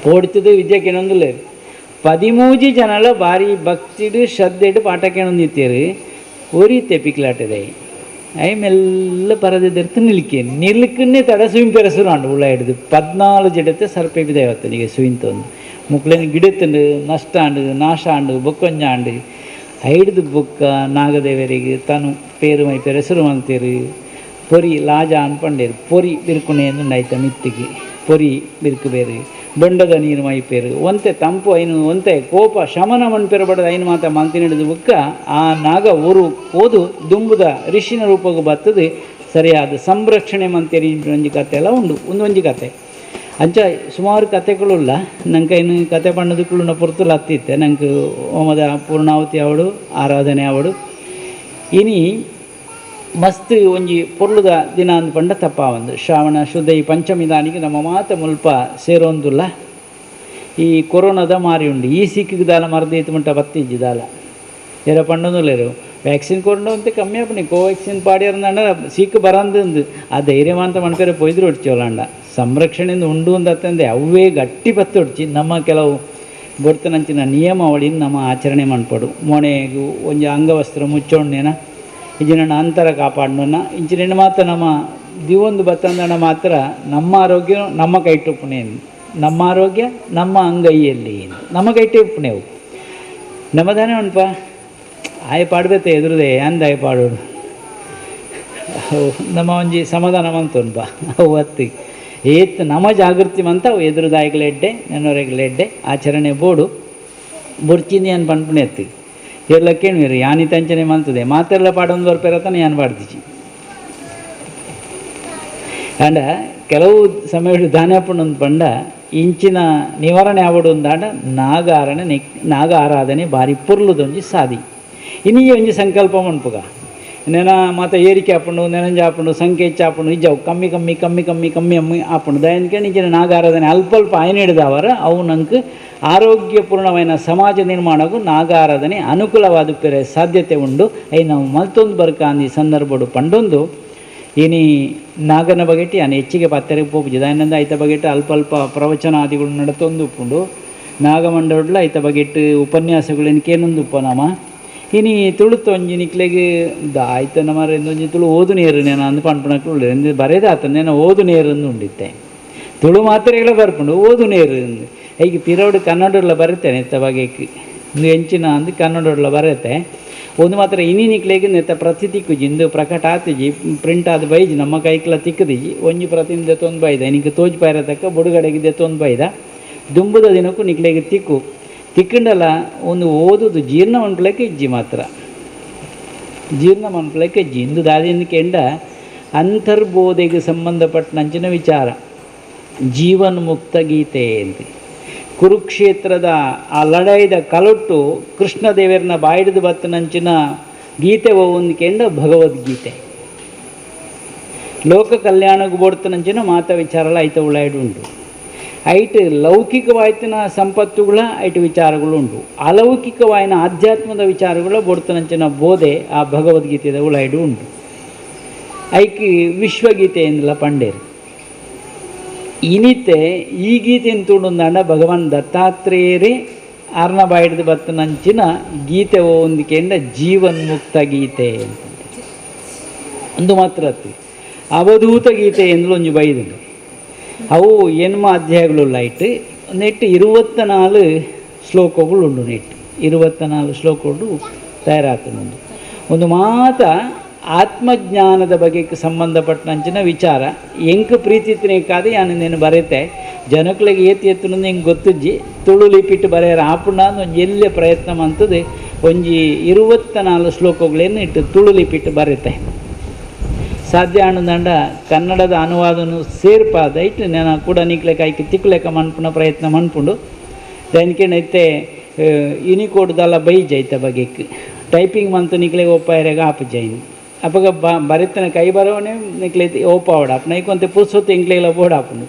ಪೋಡ್ತದು ವಿದ್ಯಾಕೇನೊಂದುಲ್ಲೇರು 13 ಜನಲ ಭಾರಿ ಭಕ್ತಿಡು ಶ್ರದ್ಧೆಡು ಪಾಠ ಕೇಳೊಂದಿತ್ತೇರು ಒರಿ ತೆಪ್ಪಿಕ್ಲಾಟದೆ ಐ ಮೆಲ್ಲ ಪರದೆ ದೇರ್ತು ನಿಲ್ಕನ್ನೇ ತಡ ಸುಯಿಂ ಪೆರಸುರು ಆಂಡು ಉಳ್ಳ ಹಿಡಿದು 14 ಜಡತೆ ಸರ್ಪೆಪಿದೆ ಇವತ್ತನಿಗೆ ಸುಯಿಂತೊಂದು ಮುಕ್ಳೇನು ಗಿಡತ್ತಂಡು ನಷ್ಟ ಆಂಡು ನಾಶ ಆಂಡು ಬೊಕ್ಕೊಂಜ ಆಂಡು ಐಡ್ದು ಬೊಕ್ಕ ನಾಗದೇವರಿಗೆ ತನು ಪೇರು ಮೈ ಪೆರಸುರು ಮಂತೇರು ಪೊರಿ ಲಾಜ ಅನ್ಪಂಡೇರು ಪೊರಿ ಬಿರ್ಕುಣೆ ಎಂದು ಆಯ್ತ ಮಿತ್ತಿಗೆ ಪೊರಿ ಬಿರ್ಕು ಬೇರೆ ಬೊಂಡದ ನೀರು ಮೈಪೇರು ಒಂತೆ ತಂಪು ಐನು ಒಂತೆ ಕೋಪ ಶಮನ ಮನ್ಪೇರು ಬಡದ ಐನು ಮಾತ ಮಂತಿನಿಡಿದು ಬುಕ್ಕ ಆ ನಾಗ ಊರು ಓದು ದುಂಬುದ ಋಷಿನ ರೂಪಗೂ ಬರ್ತದೆ ಸರಿಯಾದ ಸಂರಕ್ಷಣೆ ಮಂತೇರಿ ಒಂಜಿ ಕತೆ ಎಲ್ಲ ಉಂಡು ಒಂದೊಂಜಿ ಕತೆ ಅಂಚ ಸುಮಾರು ಕತೆಗಳುಲ್ಲ ನಂಗೆ ಇನ್ನು ಕತೆ ಬಣ್ಣದಕ್ಕೂ ಪುರ್ತುಲು ಹತ್ತಿತ್ತೆ ನಂಗೆ ಹೋಮದ ಪೂರ್ಣಾವತಿ ಅವಡು ಆರಾಧನೆ ಅವಡು ಇನಿ ಮಸ್ತ್ ಒಂಜಿ ಪೊರ್ಲುದ ದಿನ ಅಂದು ಪಂಡ ತಪ್ಪ ಒಂದು ಶ್ರಾವಣ ಶುದ್ಧ ಈ ಪಂಚಮಿ ದಾನಿಗೆ ನಮ್ಮ ಮಾತ ಮುಲ್ಪ ಸೇರೊಂದುಲ್ಲ ಈ ಕೊರೋನಾದ ಮಾರಿ ಉಂಡು ಈ ಸಿಕ್ಕಿದಾಲ ಮರದೈತು ಮುಂಟ ಬತ್ತಿಜ್ಜಿದಾಲ ಎರ ಪಂಡೊಂದುಲ್ಲೇರು ವ್ಯಾಕ್ಸಿನ್ ಕೊಂಡು ಅಂತ ಕಮ್ಮಿ ಆಪಣಿ ಕೋವ್ಯಾಕ್ಸಿನ್ ಪಾಡಿಯರ್ದಂಡ ಸಿಕ್ಕು ಬರಂದು ಆ ಧೈರ್ಯ ಅಂತ ಮನ್ಪೇರೆ ಪೊಯ್ದ್ರು ಹೊಡ್ಚೋಲಂಡ ಸಂರಕ್ಷಣೆಯಿಂದ ಉಂಡು ಅಂತಂದೆ ಅವೇ ಗಟ್ಟಿ ಪತ್ತು ಹೊಡ್ಚಿ ನಮ್ಮ ಕೆಲವು ಬೊಡ್ತನಂಚಿನ ನಿಯಮಾವಳಿನ ನಮ್ಮ ಆಚರಣೆ ಮನ್ಪಡು ಮೊಣೆಗೂ ಒಂಜಿ ಅಂಗವಸ್ತ್ರ ಮುಚ್ಚೋಣ್ಣೇನ ಇಜಿನ ಅಂತರ ಕಾಪಾಡೋಣ ಇಂಚಿನ ಮಾತ್ರ ನಮ್ಮ ದಿವೊಂದು ಬತ್ತಂದಣ ಮಾತ್ರ ನಮ್ಮ ಆರೋಗ್ಯ ನಮ್ಮ ಕೈಟುಪ್ಪಣೆ ನಮ್ಮ ಆರೋಗ್ಯ ನಮ್ಮ ಅಂಗೈಯಲ್ಲಿ ನಮ್ಮ ಕೈಟುಪ್ಪಣೆವು ನಮ್ಮದಾನೆ ಉಂಟಪ್ಪ ಆಯ ಪಾಡ್ಬೇತೆ ಎದುರುದೆ ಅಂದ ಆಯ ಪಾಡೋಡು ನಮ್ಮ ಒಂಜಿ ಸಮಾಧಾನ ಮಂತುನ್ಪ ಅವು ಹತ್ತಿ ಏತ್ ನಮ್ಮ ಜಾಗೃತಿ ಮಂತ ಅವು ಎದುರುದಾಯಿಗಳೆಡ್ಡೆ ನೆನ್ನೋರೆಗಳೆಡ್ಡೆ ಆಚರಣೆ ಬೋಡು ಬುರ್ಚಿಂದಿ ಅನ್ ಪನ್ಪುಣೆ ಎತ್ತಿ ಎಲ್ಲ ಕೇಳುವಿರಿ ಯಾನಿ ತಂಚನೆ ಮಂತದೆ ಮಾತೆಲ್ಲ ಪಾಡೊಂದು ಬರ್ಪೇರತಾನೆ ಯಾನ್ ಪಾಡ್ದಿಚ್ಚಿ ಅಂಡ ಕೆಲವು ಸಮಯ ದಾನ್ಯಪ್ಪಣ್ಣೊಂದು ಪಂಡ ಇಂಚಿನ ನಿವಾರಣೆ ಆವಡು ಅಂದಾಂಡ ನಾಗ ಆರಾಧನೆ ಬಾರಿ ಪುರ್ಲುದೊಂಜಿ ಸಾದಿ ಇನ್ನೀ ಒಂಜಿ ಸಂಕಲ್ಪ ಮನ್ಪುಗ ನೆನ ಮಾತ ಏರಿಕೆ ಆಪುಂಡು ನೆನಂಜ ಆಪುಂಡು ಸಂಖ್ಯೆ ಹೆಚ್ಚು ಆಪುಂಡು ಇಜ್ಜವು ಕಮ್ಮಿ ಆಪುಂಡು ದಯನ್ಕೆ ನಿಂಚಿನ ನಾಗ ಆರಾಧನೆ ಅಲ್ಪ ಆಯ್ನ ಹಿಡಿದವರ ಅವು ನಂಗೆ ಆರೋಗ್ಯಪೂರ್ಣమైన ಸಮಾಜ ನಿರ್ಮಾಣಕ್ಕೂ ನಾಗ ಆರಾಧನೆ ಅನುಕೂಲವಾದ ಸಾಧ್ಯತೆ ಉಂಡು ಅವು ನಾವು ಮಲ್ತೊಂದು ಬರ್ಕ ಅಂದು ಈ ಸಂದರ್ಭಡು ಪಂಡೊಂದು ಇನಿ ನಾಗನ ಬಗೆಟ್ ಯಾನು ಹೆಚ್ಚಿಗೆ ಪತ್ತೆರಿಗೆ ಪೋಪುಜಿ ದಾಯನಂದ ಐತ ಬಗೆಟ್ ಅಲ್ಪ ಅಲ್ಪ ಪ್ರವಚನಾದಿಗಳು ನಡತೊಂದು ಉಪ್ಪುಂಡು ನಾಗಮಂಡಲ ಐತ ಬಗೆಟ್ ಉಪನ್ಯಾಸಗಳು ಕೇನೊಂದು ಉಪ್ಪನಮ ಇನಿ ತುಳುತ್ತು ಒಂಜಿ ನಿಕ್ಲೆಗೆ ಆಯ್ತನ ಮರ ಒಂಜಿ ತುಳು ಓದು ನೇರು ನಾನು ಅಂದು ಪಂಪಣಕ್ಕೆ ಉಳ್ಳಿ ಎಂದು ಬರೆದಾತ ನಾನು ಓದು ನೇರು ಅಂದು ಉಂಡಿತ್ತೆ ತುಳು ಮಾತ್ರೆಗಳ ಬರ್ಪುಂಡು ಓದು ನೇರು ಈಗ ಪಿರೋಡು ಕನ್ನಡಲ್ಲ ಬರುತ್ತೇನೆ ಎತ್ತ ಬಗೆಗೆ ಒಂದು ಹೆಂಚಿನ ಅಂದು ಕನ್ನಡಲ್ಲ ಬರುತ್ತೆ ಒಂದು ಮಾತ್ರ ಇನಿ ನಿಕ್ಲೆಗೆ ನೆತ್ತ ಪ್ರತಿ ತಿಕ್ಕುಜಿ ಇಂದು ಪ್ರಕಟ ಆತಿಜಿ ಪ್ರಿಂಟ್ ಆದ ಬೈಜಿ ನಮ್ಮ ಕೈಕ್ಲ ತಿಕ್ಕದಿಜಿ ಒಂಜಿ ಪ್ರತಿನಿಂದ ದೆತ್ತೊಂದು ಬೈದ ನಿಂಗೆ ತೋಜ್ ಪಾಯರ ತಕ್ಕ ಬುಡುಗಡೆಗೆ ದೆತ್ತೊಂದು ಬೈದ ದುಂಬುದ ದಿನಕ್ಕೂ ನಿಕ್ಲೆಗೆ ತಿಕ್ಕಂಡಲ್ಲ ಒಂದು ಓದುದು ಜೀರ್ಣ ಮನ್ಪಲಕ್ಕೆ ಇಜ್ಜಿ ಮಾತ್ರ ಜೀರ್ಣ ಮನ್ಪಲಕ್ಕೆ ಇಜ್ಜಿ ಇಂದು ದಾದಿನ ಕೆಂಡ ಅಂತರ್ಬೋಧೆಗೆ ಸಂಬಂಧಪಟ್ಟಂಚಿನ ವಿಚಾರ ಜೀವನ್ ಮುಕ್ತ ಗೀತೆ ಅಂತ ಕುರುಕ್ಷೇತ್ರದ ಆ ಲಡಾಯ್ದ ಕಲೊಟ್ಟು ಕೃಷ್ಣದೇವರನ್ನ ಬಾಯಿಡಿದು ಬತ್ತನಂಚಿನ ಗೀತೆ ಒಂದು ಕೆಂಡ ಭಗವದ್ಗೀತೆ ಲೋಕ ಕಲ್ಯಾಣಕ್ಕೆ ಬೋಡ್ತನಂಚಿನ ಮಾತ ವಿಚಾರಲ ಐತ ಉಳ್ಳಾಯ್ಡು ಉಂಟು ಐಟ್ ಲೌಕಿಕವಾಯ್ತಿನ ಸಂಪತ್ತುಗಳ ಐಟ್ ವಿಚಾರಗಳು ಉಂಟು ಅಲೌಕಿಕವಾಯಿನ ಆಧ್ಯಾತ್ಮದ ವಿಚಾರಗಳ ಬೋಡ್ತನಂಚಿನ ಬೋಧೆ ಆ ಭಗವದ್ಗೀತೆದ ಉಳ್ಳಾಯ್ಡು ಉಂಟು ಐಕಿ ವಿಶ್ವಗೀತೆ ಎಂದಲ್ಲ ಪಂಡೇರು ಇನಿತೆ ಈ ಗೀತೆಯನ್ನು ತೂಂಡ ಭಗವಾನ್ ದತ್ತಾತ್ರೇಯರೇ ಆರ್ನ ಬಾಯಿಡ್ದು ಬತ್ತನಂಚಿನ ಗೀತೆ ಒಂದಿಕೆಂಡ ಜೀವನ್ಮುಕ್ತ ಗೀತೆ ಅಂತ ಒಂದು ಮಾತ್ರ ಅತ್ತಿ ಅವಧೂತ ಗೀತೆ ಎಂದಲು ಒಂಜಿ ಬೈದು ಅವು ಎನ್ಮ ಅಧ್ಯಾಯಗಳು ಲೈಟ್ ನೆಟ್ಟು 24 ಶ್ಲೋಕಗಳು ಉಂಡು ನೆಟ್ಟು 24 ಶ್ಲೋಕಗಳು ತಯಾರಾತನುಂಡು ಒಂದು ಮಾತ ಆತ್ಮಜ್ಞಾನದ ಬಗ್ಗೆ ಸಂಬಂಧಪಟ್ಟಂಚಿನ ವಿಚಾರ ಎಂಕ್ ಪ್ರೀತಿತ್ನೇಕಾದ ಯಾನು నేను ಬರೆತೆ ಜನಕ್ಳಿಗೆ ಏತಿ ಎತ್ತುನಂದು ಹೆಂಗೆ ಗೊತ್ತಜ್ಜಿ ತುಳು ಲಿಪಿಟ್ಟು ಬರೆಯರ ಆಪುಂಡ ಒಂದು ಎಲ್ಲೇ ಪ್ರಯತ್ನ ಮಂತದೆ ಒಂಜಿ 24 ಶ್ಲೋಕಗಳೇನು ಇಟ್ಟು ತುಳು ಲಿಪಿಟ್ಟು ಬರೆತೆ ಸಾಧ್ಯ ಆಣದಂಡ ಕನ್ನಡದ ಅನುವಾದನು ಸೇರ್ಪಾದ ಇಟ್ಟು ನಾನು ಕೂಡ ನಿಕ್ಲೆಕ್ಕ ಆಯ್ಕೆ ತಿಕ್ಲೆಕ್ಕ ಮನ್ಪುನ ಪ್ರಯತ್ನ ಮನ್ಪುಂಡು ದೈನಿಕೆ ಯುನಿಕೋಡ್ದಲ್ಲ ಬೈಜ್ ಐತ ಬಗೆಕ್ ಟೈಪಿಂಗ್ ಮಂತು ನಿಕ್ಲೆಗೆ ಒಪ್ಪಾಯರೆಗ ಆಪು ಜೈನ್ ಅಪಗ ಬರೆತನ ಕೈ ಬರೋವನೇ ನಿಕ್ಲೆ ಓಪಾವಡ ಅಪ್ಪ ನೈಕೊಂತೆ ಪುರ್ಸೊತ್ತು ಎಂಕ್ಲೆಲ್ಲ ಬೋಡಾಪುಂಡು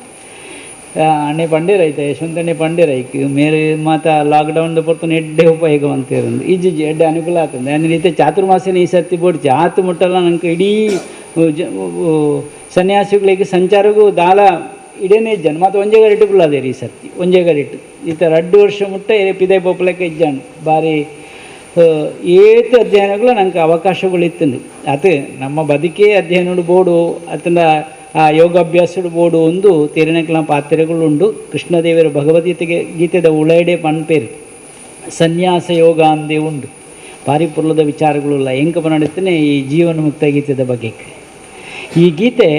ಅಣ್ಣೆ ಪಂಡೇರ ಐತೆ ಯಶವಂತಣ್ಣೆ ಪಂಡೇರ ಐಕ್ ಮೇರೆ ಮಾತ ಲಾಕ್ಡೌನ್ ಪೊರ್ತನ ಎಡ್ಡೆ ಉಪಯೋಗ ಅಂತಿರಂದು ಈಜಿ ಎಡ್ಡೆ ಅನುಕೂಲ ಆಗ್ತದೆ ಅಂದ್ರೆ ರೀತಿ ಚಾತುರ್ಮಾಸನ ಈ ಸರ್ತಿ ಬೋಡ್ಚಿ ಆತು ಮುಟ್ಟಲ್ಲ ನಂಗೆ ಇಡೀ ಸನ್ಯಾಸಿಗಳಿಗೆ ಸಂಚಾರಗೂ ದಾಲ ಇಡೇನೇ ಇಜ್ಜಾನು ಮತ್ತು ಒಂಜೆಗರಿಟ್ಟು ಅದೇ ರೀ ಸರ್ತಿ ಒಂಜೆಗರಿಟ್ಟು ಈತ 2 ವರ್ಷ ಮುಟ್ಟ ಪಿದೆ ಪೊಪ್ಪಲಕ್ಕೆ ಇಜ್ಜಾನು ಭಾರಿ ಏತು ಅಧ್ಯಯನಗಳು ನಂಗೆ ಅವಕಾಶಗಳು ಇತ್ತಂದು ಅದು ನಮ್ಮ ಬದುಕೇ ಅಧ್ಯಯನಗಳು ಬೋಡು ಅತನ ಆ ಯೋಗಾಭ್ಯಾಸದ ಬೋಡು ಒಂದು ತೆರಿನಕ್ಲ ಪಾತ್ರೆಗಳುಂಡು ಕೃಷ್ಣದೇವರ ಭಗವದ್ಗೀತೆಗೆ ಗೀತೆದ ಉಳೈಡೆ ಪನ್ಪೇರು ಸನ್ಯಾಸ ಯೋಗ ಅಂದೇ ಉಂಡು ಪಾರಿಪುರ್ಲದ ವಿಚಾರಗಳುಲ್ಲ ಹೆಂಗೆ ನಡೀತಾನೆ ಈ ಜೀವನ ಮುಕ್ತ ಗೀತೆದ ಬಗ್ಗೆ ಈ ಗೀತೆ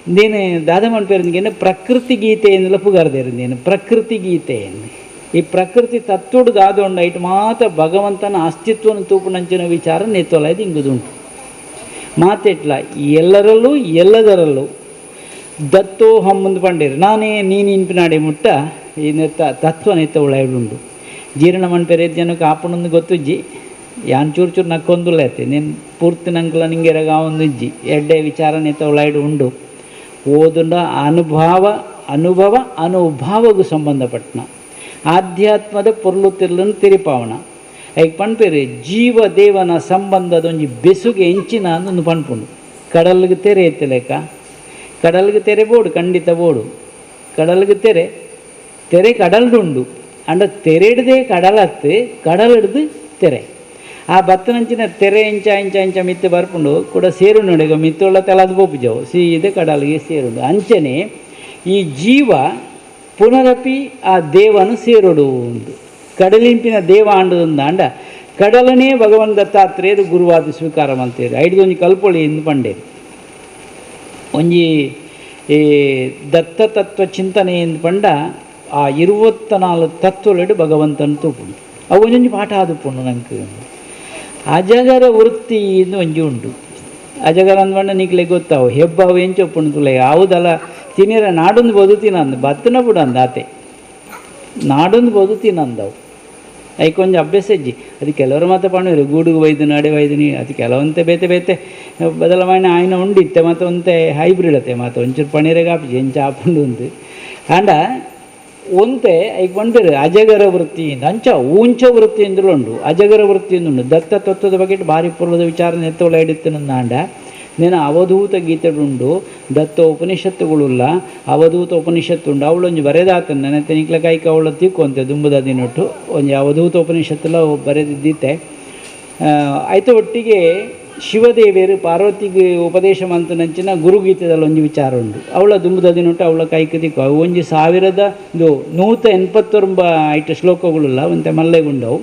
ನೀನು ದಾದ ಮನ್ಪೇರಿಂದೇನು ಪ್ರಕೃತಿ ಗೀತೆ ಎಂದೆಲ್ಲ ಪುಗಾರ್ದೇರಿಂದೇನು ಪ್ರಕೃತಿ ಗೀತೆ ಈ ಪ್ರಕೃತಿ ತತ್ತುಡು ದಾದೊಂಡ ಇಟ್ಟು ಮಾತ್ರ ಭಗವಂತನ ಅಸ್ತಿತ್ವವನ್ನು ತೂಪುನಂಚಿನ ವಿಚಾರ ನೆತ್ತೊಲಾಯ್ದು ಹಿಂಗುದುಂಟು ಮಾತೆಟ್ಲ ಎಲ್ಲರಲ್ಲೂ ಎಲ್ಲದರಲ್ಲೂ ದತ್ತೋಹಂ ಮುಂದೆ ಪಂಡೇರು ನಾನೇ ನೀನು ಇಂಪಿನಾಡೆ ಮುಟ್ಟ ಈ ನೆತ್ತ ತತ್ವ ನೆತ್ತ ಉಳಾಯ್ಡುಂಡು ಜೀರ್ಣ ಮನ್ಪೇರೆ ಜನಕ್ಕೆ ಆಪಣೊಂದು ಗೊತ್ತುಜ್ಜಿ ಯಾನ್ ಚೂರು ಚೂರು ನಕ್ಕೊಂದುಲ್ಲ ಐತೆ ನೀನು ಪೂರ್ತಿ ನಂಕಲ ನಿಂಗೆ ರಗ ಒಂದು ಇಜ್ಜಿ ಎಡ್ಡೆ ವಿಚಾರ ನೆತ್ತ ಉಳಾಯ್ಡು ಉಂಡು ಓದುಂಡ ಅನುಭವಗೂ ಸಂಬಂಧಪಟ್ಟನ ಆಧ್ಯಾತ್ಮದ ಪೊರ್ಲುತ್ತಿರ್ಲನ್ನು ತಿರಿಪಾವಣ ಈಗ ಪಣ್ಪೇರು ಜೀವ ದೇವನ ಸಂಬಂಧದೊಂಜಿ ಬೆಸುಗೆ ಹೆಂಚಿನ ಅಂದೊಂದು ಪಣ್ಪುಂಡು ಕಡಲ್ಗೆ ತೆರೆ ಎತ್ತ ಲೆಕ್ಕ ಕಡಲ್ಗೆ ತೆರೆ ಬೋಡು ಖಂಡಿತ ಬೋಡು ಕಡಲ್ಗೆ ತೆರೆ ಕಡಲ್ಡುಂಡು ಅಂಡ ತೆರೆಡ್ದೆ ಕಡಲತ್ತು ಕಡಲಿಡ್ದು ತೆರೆ ಆ ಭತ್ತನಂಚಿನ ತೆರೆ ಇಂಚ ಮಿತ್ತು ಬರ್ಪುಂಡು ಕೂಡ ಸೇರು ನೋಡಿಗ ಮಿತ್ತುಳ್ಳ ತೆಲದು ಬೋಪುಜವು ಸೀದೆ ಕಡಲಿಗೆ ಸೇರುಂಡು ಅಂಚನೆ ಈ ಜೀವ ಪುನರಪಿ ಆ ದೇವನು ಸೇರುಡು ಉಂಡು ಕಡಲಿಂಪಿನ ದೇವ ಆಂಡದೊಂದು ಅಂಡ ಕಡಲನೇ ಭಗವಂತ ದತ್ತಾತ್ರೇಯರು ಗುರುವಾದ ಸ್ವೀಕಾರ ಮಾಡ್ತೇವೆ ಐದೊಂದು ಕಲ್ಪೊಳಿ ಎಂದು ಪಂಡೇರು ಒಂಜಿ ಈ ದತ್ತ ತತ್ವ ಚಿಂತನೆ ಎಂದು ಪಂಡ ಆ 24 ತತ್ವಲೆಡು ಭಗವಂತನ ತೂಪುಂಡು ಅವು ಒಂಜೊಂಜಿ ಪಾಠ ಆದುಪುಂಡು ನಂಗೆ ಅಜಗರ ವೃತ್ತಿ ಎಂದು ಒಂಜಿ ಉಂಟು ಅಜಗರ ಅಂದ್ಪಂಡ ನಿಕ್ಲೆ ಗೊತ್ತಾವು ಹೆಬ್ಬಾವು ಎಂಚೊಪ್ಪುಂಡು ತುಲೆ ಯಾವುದಲ್ಲ ತಿನ್ನಿರ ನಾಡೊಂದು ಬೋದು ತಿನ್ನಂದು ಬತ್ತನ ಬಿಡ ಅಂದ ಆತೆ ನಾಡೊಂದು ಬೋದು ತಿನ್ನಂದವು ಐಕೊಂಜ ಅಭ್ಯಾಸ ಇಜ್ಜಿ ಅದು ಕೆಲವರು ಮಾತ್ರ ಪಣ್ಣರು ಗೂಡುಗು ವೈದ್ಯ ನಡೆ ವೈದ್ಯನಿ ಅದು ಕೆಲವಂತೆ ಬೇತೆ ಬದಲಾವಣೆ ಆಯ್ನ ಉಂಡಿತ್ತೆ ಮತ್ತು ಒಂತೆ ಹೈಬ್ರಿಡ್ ಅತ್ತೆ ಮತ್ತು ಒಂಚೂರು ಪಣೀರೆಗೆ ಆಪಿ ಎಂಚ ಆಪುಂಡು ಉಂಟು ಆಂಡ ಒಂತೆ ಐಕ್ ಬಂದಿರು ಅಜಗರ ವೃತ್ತಿಯಿಂದ ಅಂಚ ಊಂಚ ವೃತ್ತಿಯಿಂದಲೂ ಉಂಡು ಅಜಗರ ವೃತ್ತಿಯಿಂದ ಉಂಡು ದತ್ತ ತತ್ವದ ಬಗ್ಗೆ ಭಾರಿ ಪೂರ್ವದ ವಿಚಾರ ನೆತ್ತೊಳ ಹಿಡಿತೇನೆ ಆಂಡ నేను ಅವಧೂತ ಗೀತೆಡುಂಡು ದತ್ತ ಉಪನಿಷತ್ತುಗಳುಲ್ಲ ಅವಧೂತ ಉಪನಿಷತ್ತುಂಡು ಅವಳೊಂದು ಬರೆದಾತ ನನ್ನ ತೆನಿಕ್ಲ ಕೈಕ ಅವಳ ತಿಕ್ಕೊಂತೆ ದುಂಬುದ ದಿನೊಟ್ಟು ಒಂದು ಅವಧೂತ ಉಪನಿಷತ್ತುಲ ಬರೆದಿದ್ದೀತೆ ಆಯ್ತು. ಒಟ್ಟಿಗೆ ಶಿವದೇವಿಯರು ಪಾರ್ವತಿಗೆ ಉಪದೇಶ ಮಂತನಂಚಿನ ಗುರುಗೀತೆದಲ್ಲಿ ಒಂದು ವಿಚಾರ ಉಂಟು. ಅವಳ ದುಂಬುದ ದಿನೊಟ್ಟು ಅವಳ ಕೈಕ ತಿಕ್ಕು ಅವು 1189 ಐಟು ಶ್ಲೋಕಗಳುಲ್ಲ ಒಂತೆ ಮಲ್ಲೆಗುಂಡವು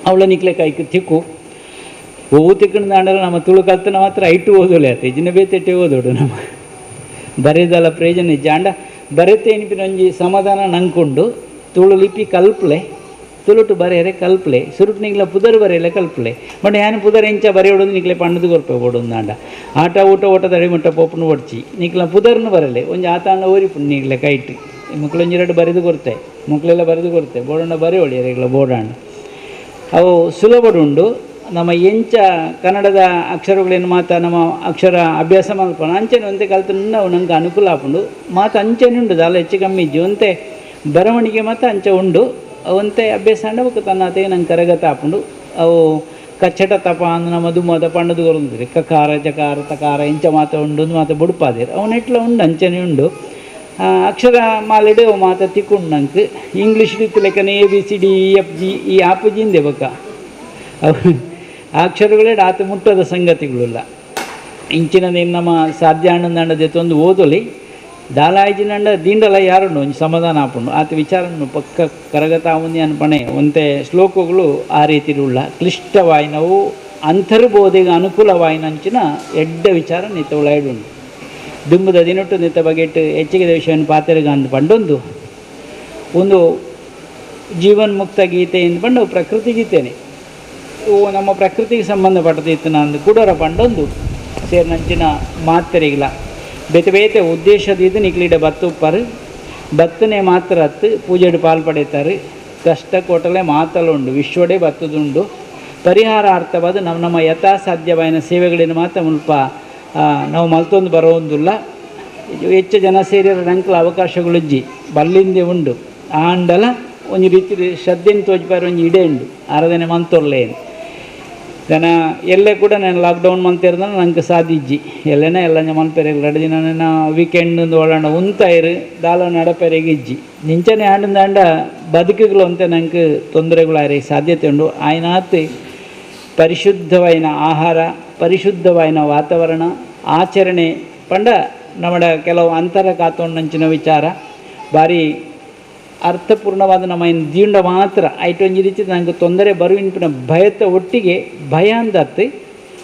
ಅವಳ ನಿಕ್ಲೆ ಕೈಕ ತಿಕ್ಕು ಓವು ತಿಕ್ಕಂಡು ದಾಂಡಲ್ಲ ನಮ್ಮ ತುಳು ಕಲ್ತನ ಮಾತ್ರ ಐಟು ಓದೋಲೆ ಆತ ಇಜಿನ ಬೇತೆಟ್ಟೆ ಓದೋಡು ನಮ್ಮ ಬರೆದಲ್ಲ ಪ್ರಯೋಜನ ಜಾಂಡ ಬರೆತೆ ಎನಿಪಿನ ಒಂಜಿ ಸಮಾಧಾನ ನಂಕೊಂಡು ತುಳು ಲಿಪಿ ಕಲ್ಪಲೆ ತುಳುಟು ಬರೆಯರೆ ಕಲ್ಪಲೆ ಸುರುಟು ನಿಗ್ಲ ಪುದರ್ ಬರೆಯಲೆ ಕಲ್ಪಲೆ ಬಟ್ ಏನು ಪುದರ್ ಎಂಚ ಬರೆಯೋಡು ನಿಕ್ಲೆ ಪಣ್ಣದು ಕೊರ್ಪೆ ಓಡೋದು ದಾಂಡ ಆಟ ಊಟ ಓಟ ತಡಿಮಟ್ಟ ಪೋಪನು ಒಡ್ಚಿ ನಿಕ್ಲ ಪುದರ್ನು ಬರಲೆ ಒಂಜಿ ಆತಾಂಡ ಓರಿಪುಂಡು ನಿಗ್ಲೆ ಕೈಟ್ ಮಕ್ಕಳು ಒಂಜೆರಡು ಬರೆದು ಕೊಡ್ತೆ ಮಕ್ಕಳೆಲ್ಲ ಬರೆದು ಕೊಡ್ತೆ ಬೋಡಣ್ಣ ಬರೆಯೋಳಿ ಯಾರಿಗ್ಲ ಬೋಡಣ್ಣ ಅವು ಸುಲಭಡುಂಡು. ನಮ್ಮ ಎಂಚ ಕನ್ನಡದ ಅಕ್ಷರಗಳೇನು ಮಾತ ನಮ್ಮ ಅಕ್ಷರ ಅಭ್ಯಾಸ ಮಲ್ಪನ ಅಂಚೆನೆ ಒಂತೆ ಕಲ್ತು ನಾವು ನಂಗೆ ಅನುಕೂಲ ಆಪುಂಡು ಮಾತು ಅಂಚೆನೆ ಉಂಡು ದಾಲ ಹೆಚ್ಚು ಕಮ್ಮಿ ಇಜ್ಜಿ ಒಂತೆ ಬರವಣಿಗೆ ಮಾತು ಅಂಚ ಉಂಡು ಅವಂತೆ ಅಭ್ಯಾಸ ಅಂಡಬೇಕು ತನ್ನತೆ ನಂಗೆ ಕರಗತ ಆಪುಂಡು ಅವು ಕಚ್ಚಟ ತಪ ಅಂದು ನಮ್ಮ ದುಮ್ಮದ ಪಣ್ಣದು ಗೊರಂದ್ರಿ ಕಕಾರ ಚಕಾರ ತಕಾರ ಇಂಚ ಮಾತ ಉಂಡು ಮಾತ ಬುಡುಪಾದಿರು ಅವನೆಟ್ಲ ಉಂಡು ಅಂಚನೆ ಉಂಡು. ಅಕ್ಷರ ಮಾಲೆಡೆ ಅವು ಮಾತ ತಿಕ್ಕೊಂಡು ನಂಗೆ ಇಂಗ್ಲೀಷ್ ರೀತಿ ಲೆಕ್ಕನೆ ABCD EFG ಈ ಆಪಜಿಂದೆ ಬಕ್ಕ ಅವು ಅಕ್ಷರಗಳೇ ಆತ ಮುಟ್ಟದ ಸಂಗತಿಗಳಿಲ್ಲ. ಇಂಚಿನದೇನು ನಮ್ಮ ಸಾಧ್ಯ ಹಣ್ಣಂದ ಒಂದು ಓದಲಿ ದಾಲಾಯ್ಜಿನಂಡ ದೀಂಡಲ ಯಾರುಂಡು ಒಂದು ಸಮಾಧಾನ ಆಪುಂಡು ಆತ ವಿಚಾರನು ಪಕ್ಕ ಕರಗತ ಆವಂದಿ ಅನ್ಪಣೆ ಒಂತೆ ಶ್ಲೋಕಗಳು ಆ ರೀತಿ ಉಳ್ಳ ಕ್ಲಿಷ್ಟವಾಯಿನವು ಅಂತರ್ಬೋಧೆಗೆ ಅನುಕೂಲವಾಯಿನಂಚಿನ ಎಡ್ಡ ವಿಚಾರ ನಿತ್ತ ಉಳಾಯ್ಡುಂಡು. ದುಂಬುದ ದಿನೊಟ್ಟು ನಿತ್ತ ಬಗೆಟ್ಟು ಹೆಚ್ಚಿಗೆ ವಿಷಯವನ್ನು ಪಾತ್ರೆಗೆ ಅಂದು ಪಂಡೊಂದು ಒಂದು ಜೀವನ್ಮುಕ್ತ ಗೀತೆ ಎಂದು ಪಂಡು ಪ್ರಕೃತಿ ಗೀತೆನೆ ಇವು ನಮ್ಮ ಪ್ರಕೃತಿಗೆ ಸಂಬಂಧಪಟ್ಟದಿತ್ತು ನಂದು ಕೂಡರ ಪಂಡೊಂದು ಸೇರಿನಂಚಿನ ಮಾತ್ರೆಗಿಲ್ಲ ಬೇತೆ ಬೇತೆ ಉದ್ದೇಶದಿದ್ದು ನಿಕ್ಲಿಡ ಬತ್ತುಪ್ಪರು ಬತ್ತನೆ ಮಾತ್ರ ಹತ್ತು ಪೂಜೆಡು ಪಾಲ್ಪಡೇತಾರೆ ಕಷ್ಟ ಕೊಟ್ಟಲೆ ಮಾತಲುಂಡು ವಿಶ್ವಡೆ ಬತ್ತದುಂಡು ಪರಿಹಾರಾರ್ಥವಾದ ನಮ್ಮ ಯಥಾಸಾಧ್ಯವಾದ ಸೇವೆಗಳಿನ ಮಾತ್ರ ಮುಲ್ಪ ನಾವು ಮಲ್ತೊಂದು ಬರೋದಿಲ್ಲ ಹೆಚ್ಚು ಜನ ಸೇರಿರೋ ನಂಕಲ ಅವಕಾಶಗಳಿಜ್ಜಿ ಬಲ್ಲಿಂದೆ ಉಂಡು ಆಂಡಲ ಒಂದು ರೀತಿ ಶ್ರದ್ಧೆಯನ್ನು ತೋಜ್ಪಾರ ಒಂದು ಇಡೆ ಉಂಡು ಆರಾಧನೆ ಮಂತೊಲ್ಲೇನು ಜನ ಎಲ್ಲೇ ಕೂಡ ನಾನು ಲಾಕ್ಡೌನ್ ಮಂತಿರ್ದ ನಂಗೆ ಸಾಧಿಜ್ಜಿ ಎಲ್ಲೇನೇ ಎಲ್ಲ ಮಲ್ಪೆರೆಗೆ 2 ದಿನ ನಾನು ವೀಕೆಂಡ್ ಓಡಾಡ ಉಂತಾಯಿರು ದಾಲ ನಡಪೆರೆಗೆ ಇಜ್ಜಿ ನಿಂಚನೆ ಆಂಡ ಬದುಕುಗಳು ಅಂತ ನಂಗೆ ತೊಂದರೆಗಳಾರಿ ಸಾಧ್ಯತೆ ಉಂಡು ಆಯ್ನಾತ್ ಪರಿಶುದ್ಧವಾಯಿನ ಆಹಾರ ಪರಿಶುದ್ಧವಾಯಿನ ವಾತಾವರಣ ಆಚರಣೆ ಪಂಡ ನಮ್ಮಡ ಕೆಲವು ಅಂತರ ಕಾತೊಂಡಂಚಿನ ವಿಚಾರ ಭಾರಿ ಅರ್ಥಪೂರ್ಣವಾದ ನಮ್ಮ ಇನ್ನು ಜೀವನ ಮಾತ್ರ ಐಟೊಂಜಿ ರೀತಿ ನಂಗೆ ತೊಂದರೆ ಬರುವಿನ ಭಯತ ಒಟ್ಟಿಗೆ ಭಯ ಅಂದತ್ತು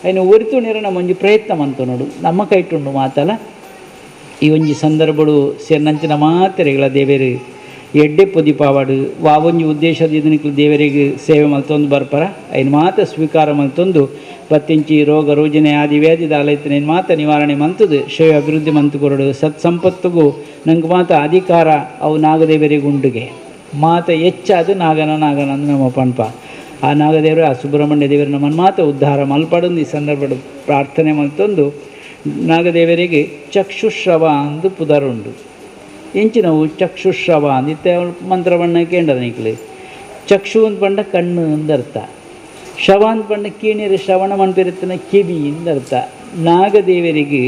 ಅಯ್ನು ಒರಿತು ನೀರಿನ ಒಂಜಿ ಪ್ರಯತ್ನ ಮಂತು ನೋಡು ನಮ್ಮ ಕೈಟುಂಡು ಮಾತಲ್ಲ ಈ ಒಂಜಿ ಸಂದರ್ಭಗಳು ಸೇರಿನಂಚಿನ ಮಾತ್ರೆಗಳ ದೇವೇರು ಎಡ್ಡೆ ಪೊದಿಪಾವಾಡು ವಾವೊಂಜಿ ಉದ್ದೇಶದ ಇದಕ್ಕೆ ದೇವರಿಗೆ ಸೇವೆ ಮಲ್ತೊಂದು ಬರ್ಪರ ಅಯ್ನು ಮಾತ ಸ್ವೀಕಾರ ಮಲ್ತೊಂದು ಪತ್ತಿಂಚಿ ರೋಗ ರುಜಿನ ಆದಿ ವ್ಯಾಧಿ ದಾಲೈತನ ಮಾತ ನಿವಾರಣೆ ಮಂತದು ಶ್ರೇಯ ಅಭಿವೃದ್ಧಿ ಮಂತು ಕೊರಡು ಸತ್ಸಂಪತ್ತಿಗೂ ನಂಗೆ ಮಾತ ಅಧಿಕಾರ ಅವು ನಾಗದೇವರಿಗೆ ಉಂಡುಗೆ ಮಾತ ಹೆಚ್ಚಾದು ನಾಗನ ಅಂದು ನಮ್ಮ ಪಣಪ ಆ ನಾಗದೇವರು ಆ ಸುಬ್ರಹ್ಮಣ್ಯ ದೇವರು ನಮ್ಮನ್ನು ಮಾತ ಉದ್ಧಾರ ಮಲ್ಪಡೊಂದು ಈ ಸಂದರ್ಭದ ಪ್ರಾರ್ಥನೆ ಮಲ್ತೊಂದು ನಾಗದೇವರಿಗೆ ಚಕ್ಷುಶ್ರವ ಅಂದು ಪುದರುಂಡು ಎಂಚಿನವು ಚಕ್ಷುಶ್ರವ ಅಂದಿತ್ತೆ ಮಂತ್ರವಣ್ಣ ಕೇಂದ್ರ ನಿಕ್ಲಿ ಚಕ್ಷು ಅಂತ ಪಂಡ ಕಣ್ಣು ಅಂದರ್ಥ ಶವ ಅಂತ ಪಂಡ ಕೀಣಿಯರು ಶ್ರವಣ ಮನ್ಪಿರುತ್ತನ ಕೆಬಿ ಅಂದರ್ಥ ನಾಗದೇವರಿಗೆ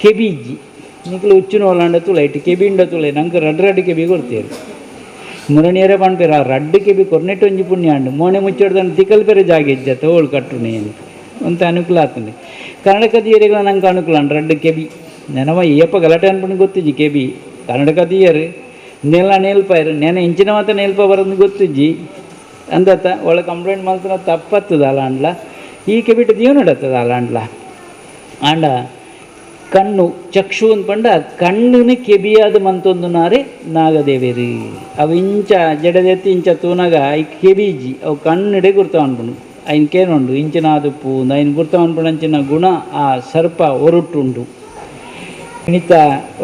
ಕೆಬಿಜ್ಜಿ ನಿಕ್ಲು ಉಚ್ಚಿನ ಹೊಲಾಂಡ ತುಳೈಟ್ ಕೆಬಿಂಡ ತುಳೆ ನಂಗೆ ರಡ್ಡು ಕೆಬಿ ಕೊಡ್ತೇವೆ ಮುರಣಿಯರೇ ಪಣ್ಪೇರ ರಡ್ಡು ಕೆಬಿ ಕೊರ್ನೆಟ್ಟು ಒಂಜಿ ಪುಣ್ಯ ಅಂಡು ಮೋಣೆ ಮುಚ್ಚಿಡ್ದಂಡು ತಿಕ್ಕಲ್ಪೇರೆ ಜಾಗ ಇಜ್ಜತ್ತೆ ಹೋಳು ಕಟ್ಟುನೆ ಅಂತ ಅಂತ ಅನುಕೂಲ ಆಗ್ತದೆ ಕನ್ನಡ ಕದಿಯರಿಗಳ ನಂಗೆ ಅನುಕೂಲ ಅಂಡು ರಡ್ಡು ಕೆಬಿ ನೆನವ ಏಪ ಗಲಾಟೆ ಅನ್ಪಣ್ಣು ಗೊತ್ತಿಜ್ಜಿ ಕೆಬಿ ಕನ್ನಡ ಕದಿಯರು ನೆಲ ನೇಲ್ಪಾಯರು ನೆನೆ ಇಂಚಿನ ಮಾತ್ರ ನೇಲ್ಪ ಬರೋದು ಗೊತ್ತಿಜ್ಜಿ ಅಂದತ್ತ ಒಳ್ಳೆ ಕಂಪ್ಲೇಂಟ್ ಮಾಡ್ತಾರ ತಪ್ಪತ್ತದ ಅಲ್ಲ ಅಂಡ್ಲ ಈಕೆ ಬಿಟ್ಟು ಜೀವನ ನಡತ್ತದ ಅಲ್ಲ ಅಂಡ್ಲ ಆಂಡ ಕಣ್ಣು ಚಕ್ಷು ಅಂತ ಪಂಡ ಕಣ್ಣಿನ ಕೆಬಿಯಾದ ಮಂತೊಂದು ನಾರೆ ನಾಗದೇವೇರಿ ಅವು ಇಂಚ ಜಡದೆತ್ತಿ ಇಂಚ ತೂನಾಗ ಈ ಕೆಬಿಜಿ ಅವು ಕಣ್ಣಿಡೆ ಗುರ್ತ ಅನ್ಪುಂಡು ಐನ್ ಕೇನುಂಡು ಇಂಚಿನಾದುಪ್ಪು ಐನ್ ಗುರ್ತ ಅನ್ಪುಂಡು ಅಂಚಿನ ಗುಣ ಆ ಸರ್ಪ ಒರುಟ್ಟುಂಡು ಇನಿತ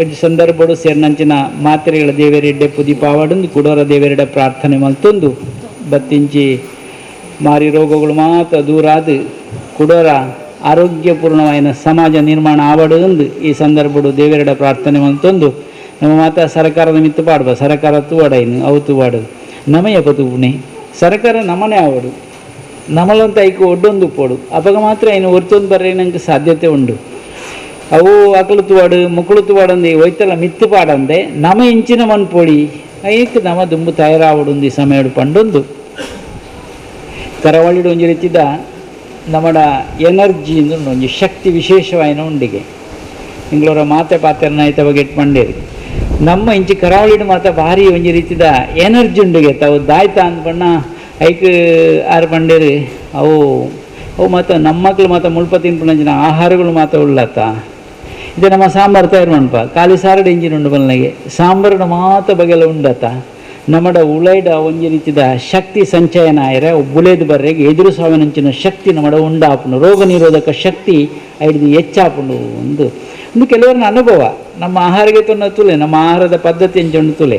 ಒಂದು ಸಂದರ್ಭಡು ಸೇರಿನಂಚಿನ ಮಾತ್ರೆಗಳ ದೇವರೆಡ್ಡೆ ಪುದಿಪಾವಾಡೊಂದು ಕುಡೋರ ದೇವರೆಡ ಪ್ರಾರ್ಥನೆ ಮಲ್ತೊಂದು ಬತ್ತಿಂಚಿ ಮಾರಿ ರೋಗಗಳು ಮಾತ್ರ ದೂರಾದು ಕುಡೋರ ಆರೋಗ್ಯಪೂರ್ಣವಾದ ಸಮಾಜ ನಿರ್ಮಾಣ ಆವಡೊಂದು ಈ ಸಂದರ್ಭಡು ದೇವರೆಡ ಪ್ರಾರ್ಥನೆ ಮಲ್ತೊಂದು ನಮ್ಮ ಮಾತ ಸರಕಾರದ ಮಿತ್ತು ಪಾಡುವ ಸರಕಾರ ತೂವಾಡೈನು ಅವು ತೂವಾಡು ನಮಯ ಪತುಪುಣೆ ಸರಕಾರ ನಮ್ಮನೆ ಆವಡು ನಮಲಂತ ಐಕು ಒಡ್ಡೊಂದು ಪೋಡು ಅಪಗ ಮಾತ್ರ ಏನು ಹೊರ್ತೊಂದು ಬರ್ರೆ ನಂಗೆ ಸಾಧ್ಯತೆ ಉಂಡು ಅವು ಅಕಲುತ್ತುವಾಡು ಮುಕ್ಕಳುತ್ತುವಾಡಂದು ಒಯ್ತಲ್ಲ ಮಿತ್ತು ಪಾಡಂದೆ ನಮ ಇಂಚಿನ ಮನ್ಪೊಡಿ ಐಕ್ ನಮ ದುಂಬು ತಯಾರಾವಡುಂದು ಈ ಸಮಯಡು ಪಂಡೊಂದು ಕರಾವಳಿಡು ಒಂಜಿ ರೀತಿದ ನಮ್ಮಡ ಎನರ್ಜಿ ಒಂಜಿ ಶಕ್ತಿ ವಿಶೇಷವಾಯಿನ ಉಂಡಿಗೆ ನಿಂಗಳವರ ಮಾತೆ ಪಾತ್ರನ ಐತ ಬಗ್ಗೆ ಪಂಡೇರಿ ನಮ್ಮ ಇಂಚಿ ಕರಾವಳಿಡು ಮಾತ ಭಾರಿ ಒಂಜಿ ರೀತಿದ ಎನರ್ಜಿ ಉಂಡಿಗೆ ತಾವು ದಾಯ್ತ ಅಂದ್ಪಣ್ಣ ಐಕ್ ಆರು ಪಂಡೇರಿ ಅವು ಅವು ಮಾತ ನಮ್ಮ ಮಕ್ಕಳು ಮಾತ ಮುಲ್ಪ ತಿನ್ಪುಣಂಚಿನ ಆಹಾರಗಳು ಮಾತ ಉಳ್ಳತ್ತ ಇದು ನಮ್ಮ ಸಾಂಬಾರು ತಯಾರು ಮನ್ಪ ಖಾಲಿ ಸಾರಡು ಇಂಜಿನ್ ಉಂಡು ಬಲ್ನಗೆ ಸಾಂಬಾರಡು ಮಾತ ಬಗೆಲ್ಲ ಉಂಡತ್ತ ನಮ್ಮಡ ಉಳೈಡ ಒಂಜಿ ರೀತಿದ ಶಕ್ತಿ ಸಂಚಯನ ಆಯ್ರೆ ಬುಲೇದು ಬರ್ರೆಗೆ ಎದುರು ಸಾವಿನಂಚಿನ ಶಕ್ತಿ ನಮ್ಮಡ ಉಂಡಾಪುಂಡು ರೋಗ ನಿರೋಧಕ ಶಕ್ತಿ ಐದು ಹೆಚ್ಚಾಪುಂಡು ಒಂದು ಕೆಲವರಿನ ಅನುಭವ ನಮ್ಮ ಆಹಾರಕ್ಕೆ ತೊನ್ನ ತುಲೆ ನಮ್ಮ ಆಹಾರದ ಪದ್ಧತಿ ಎಂಚುಂಡು ತುಲೆ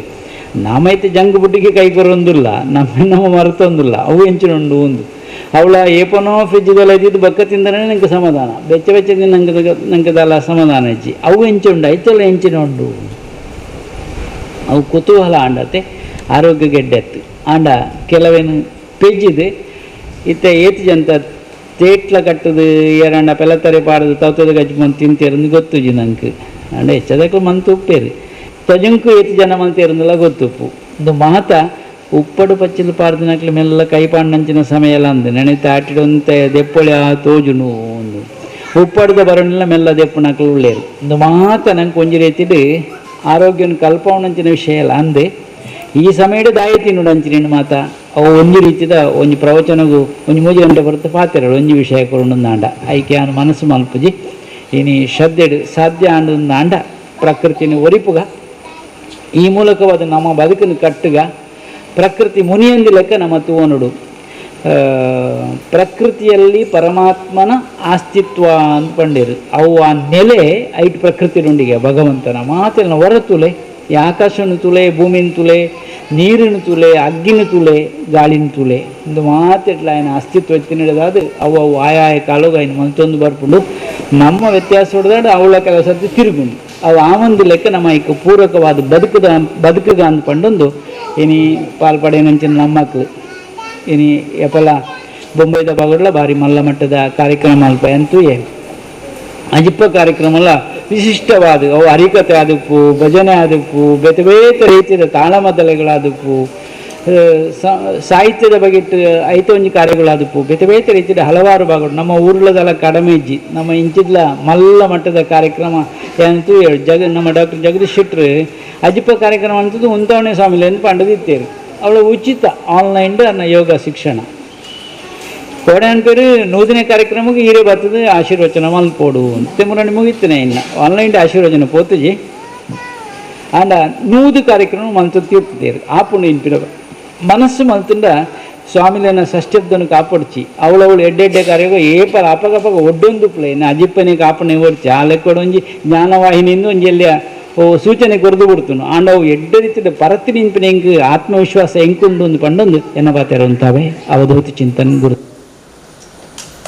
ನಾಮೈತೆ ಜಂಗ್ ಬುಡ್ಡಿಗೆ ಕೈ ಕೊರೊಂದಿಲ್ಲ ನಮ್ಮ ಮರೆತೊಂದಿಲ್ಲ ಅವು ಎಂಚಿನುಂಡು ಒಂದು ಅವಳ ಏಪನೋ ಫ್ರಿಜ್ಗೆಲ್ಲ ಇದ್ದಿದ್ದು ಬಕ್ಕ ತಿಂದರೆ ನಂಗೆ ಸಮಾಧಾನ ಬೆಚ್ಚ ಬೆಚ್ಚಗೆ ನಂಗೆದಲ್ಲ ಸಮಾಧಾನ ಹೆಚ್ಚಿ ಅವು ಎಂಚುಂಡು ಐತೆಲ್ಲ ಎಂಚಿನ ಉಂಡು ಅವು ಕುತೂಹಲ ಆಂಡತೆ ಆರೋಗ್ಯ ಗೆಡ್ಡೆತ್ತು ಆಂಡ ಕೆಲವೇನು ಪೆಜ್ಜಿದೆ ಇತ್ತ ಏತು ಜಂತ ತೇಟ್ಲ ಕಟ್ಟದು ಎರಡ ಪೆಲತರೆ ಪಾಡದು ತವತದ ಗಜ್ಜಿ ಮಂತ್ ತಿಂತೇರಂದು ಗೊತ್ತುಜಿ ನಂಗೆ ಅಂಡ ಹೆಚ್ಚದಕ್ಕೆ ಮಂತ್ ಉಪ್ಪೇರಿ ತಜಂಕು ಏತು ಜನ ಮಂತೇರಂದಲ್ಲ ಗೊತ್ತುಪ್ಪು ಇದು ಮಾತ ಉಪ್ಪಡು ಪಚ್ಚಿಲು ಪಾಡ್ದಿನಕ್ಲು ಮೆಲ್ಲ ಕೈ ಪಾಂಡಂಚಿನ ಸಮಯ ಎಲ್ಲ ಅಂದೆ ನೆನೆತ ಆಟಿಡೊಂತೆ ದೆಪ್ಪೊಳೆ ಆ ತೋಜುನು ಒಂದು ಉಪ್ಪಡ್ದ ಬರೋಣಿಲ್ಲ ಮೆಲ್ಲ ದೆಪ್ಪುನಕ್ಲು ಉಳ್ಳೇರು ಇದು ಮಾತ ನಂಗೆ ಒಂಜಿ ರೀತಿಡು ಆರೋಗ್ಯನ ಕಲ್ಪವನಂಚಿನ ವಿಷಯ ಎಲ್ಲ ಅಂದೆ ಈ ಸಮಯದ ದಾಯ ತಿನ್ನುಡಂಚಿನ ಮಾತ ಅವು ಒಂಜಿ ರೀತಿದ ಒಂಜಿ ಪ್ರವಚನಗೂ ಒಂಜಿ 3 ಗಂಟೆ ಬರುತ್ತೆ ಪಾತ್ರೆಗಳು ಒಂಜಿ ವಿಷಯ ಕೊರೊಂದಾಂಡ ಐಕೆ ಅವನು ಮನಸ್ಸು ಮಲ್ಪುಜಿ ಇನಿ ಶ್ರದ್ಧೆಡು ಸಾಧ್ಯ ಆಂಡ ಪ್ರಕೃತಿನ ಒರಿಪುಗ ಈ ಮೂಲಕವಾದ ನಮ್ಮ ಬದುಕನ್ನು ಕಟ್ಟುಗ ಪ್ರಕೃತಿ ಮುನಿಯೊಂದು ಲೆಕ್ಕ ನಮ್ಮ ತೂವನುಡು ಪ್ರಕೃತಿಯಲ್ಲಿ ಪರಮಾತ್ಮನ ಅಸ್ತಿತ್ವ ಅಂದ್ಕೊಂಡಿರು ಅವು ಆ ನೆಲೆ ಐಟ್ ಪ್ರಕೃತಿಯೊಂದಿಗೆ ಭಗವಂತನ ಮಾತಿನ ಹೊರತುಲೆ ಈ ಆಕಾಶನ ತುಲೆ ಭೂಮಿನ ತುಲೆ ನೀರಿನ ತುಲೆ ಅಗ್ಗಿನ ತುಲೆ ಗಾಳಿನ ತುಲೆ ಒಂದು ಮಾತಿಟ್ಲ ఆయన ಅಸ್ತಿತ್ವ ಎತ್ತಿನಿಡದಾದ ಅವು ಆಯಾಯ ಕಾಲಗ ఆయన ಮತ್ತೊಂದು ಬರ್ಪುಂಡು ನಮ್ಮ ವ್ಯತ್ಯಾಸ ಹೊಡೆದಾಡ ಅವಳ ಕೆಲವು ಸರ್ತಿ ತಿರುಗುಂಡು ಅವು ಆ ಒಂದು ಲೆಕ್ಕ ನಮ್ಮ ಈಗ ಪೂರಕವಾದ ಬದುಕುಗ ಅಂದ್ಕೊಂಡೊಂದು ಇನಿ ಪಾಲ್ಪಡೆಯಂಚಿನ ನಮ್ಮ ಮಕ್ಕಳು ಇನಿ ಎಪ್ಪಲ ಬೊಂಬೈದ ಬಾಗಡ್ಲ ಭಾರಿ ಮಲ್ಲ ಮಟ್ಟದ ಕಾರ್ಯಕ್ರಮ ಅಲ್ಪ ಅಂತೂ ಅಜಿಪ್ಪ ಕಾರ್ಯಕ್ರಮಲ್ಲ ವಿಶಿಷ್ಟವಾದ ಅವು ಹರಿಕತೆ ಆದಪ್ಪು ಭಜನೆ ಆದಪ್ಪು ಬೇತೆ ಬೇತೆ ರೀತಿಯ ತಾಳಮದ್ದಲೆಗಳಾದಪ್ಪು ಸಾಹಿತ್ಯದ ಬಗೆಟ್ಟು ಐತೊಂಜಿ ಕಾರ್ಯಗಳಾದಪ್ಪು ಬೇತೆ ಬೇತೆ ರೀತಿಯ ಹಲವಾರು ಭಾಗಗಳು ನಮ್ಮ ಊರ್ಲದಲ್ಲ ಕಡಿಮೆ ಇಜ್ಜಿ ನಮ್ಮ ಇಂಚಿದ್ಲ ಮಲ್ಲ ಮಟ್ಟದ ಕಾರ್ಯಕ್ರಮ ಏನಂತೂ ನಮ್ಮ ಡಾಕ್ಟರ್ ಜಗದೀಶ್ ಶೆಟ್ರು ಅಜಿಪ್ಪ ಕಾರ್ಯಕ್ರಮ ಅಂತದ್ದು ಉಂತವಣೆ ಸ್ವಾಮಿಲಿ ಅಂತ ಪಂಡದಿತ್ತೇರು ಅವಳ ಉಚಿತ ಆನ್ಲೈನ್ ಅನ್ನ ಯೋಗ ಶಿಕ್ಷಣ ಕೋಡೆ ಅನ್ಪೇರು ನೂತನ ಕಾರ್ಯಕ್ರಮಕ್ಕೆ ಹೀರೆ ಬರ್ತದೆ ಆಶೀರ್ವಚನ ಮಲ್ಪೋಡು ಅಂತ ಮುರಣಿ ಮುಗಿತೇನೆ ಇನ್ನು ಆನ್ಲೈನ್ ಆಶೀರ್ವಚನ ಪೋತುಜಿ ಆಂಡ ನೂದು ಕಾರ್ಯಕ್ರಮ ಮಲ್ತು ತೀರ್ತಿದ್ದೇರು ಆಪುಂಡು ಇಂಪಿರ ಮನಸ್ಸು ಮಲ್ತುಂಡ ಸ್ವಾಮಿಲನ ಷಷ್ಠಬ್ದನು ಕಾಪಾಡ್ಚಿ ಅವಳವಳು ಎಡ್ಡೆಡ್ಡೆ ಕಾರ್ಯಗ ಏಪರ ಅಪಗಪಗ ಒಡ್ಡೊಂದು ಪ್ಲೇನ್ ಅಜಿಪ್ಪನೆ ಕಾಪಣೆ ಓಡ್ಚಿ ಆ ಲೆಕ್ಕೊಡೊಂಜಿ ಜ್ಞಾನವಾಹಿನಿಯಿಂದ ಒಂಜಿ ಎಲ್ಲಿಯ ಸೂಚನೆ ಕೊರದು ಬಿಡ್ತನು ಆಂಡವು ಎಡ್ಡ ರೀತಿಯ ಪರತ್ತಿನ ಇಂಪಿನ ಹೆಂಗೆ ಆತ್ಮವಿಶ್ವಾಸ ಹೆಂಕುಂಡು ಒಂದು ಪಂಡೊಂದು ಎನ್ನ ಬಾತಾರ ಅಂತಾವೆ ಅವಧೂತಿ ಚಿಂತನೆ ಗುರು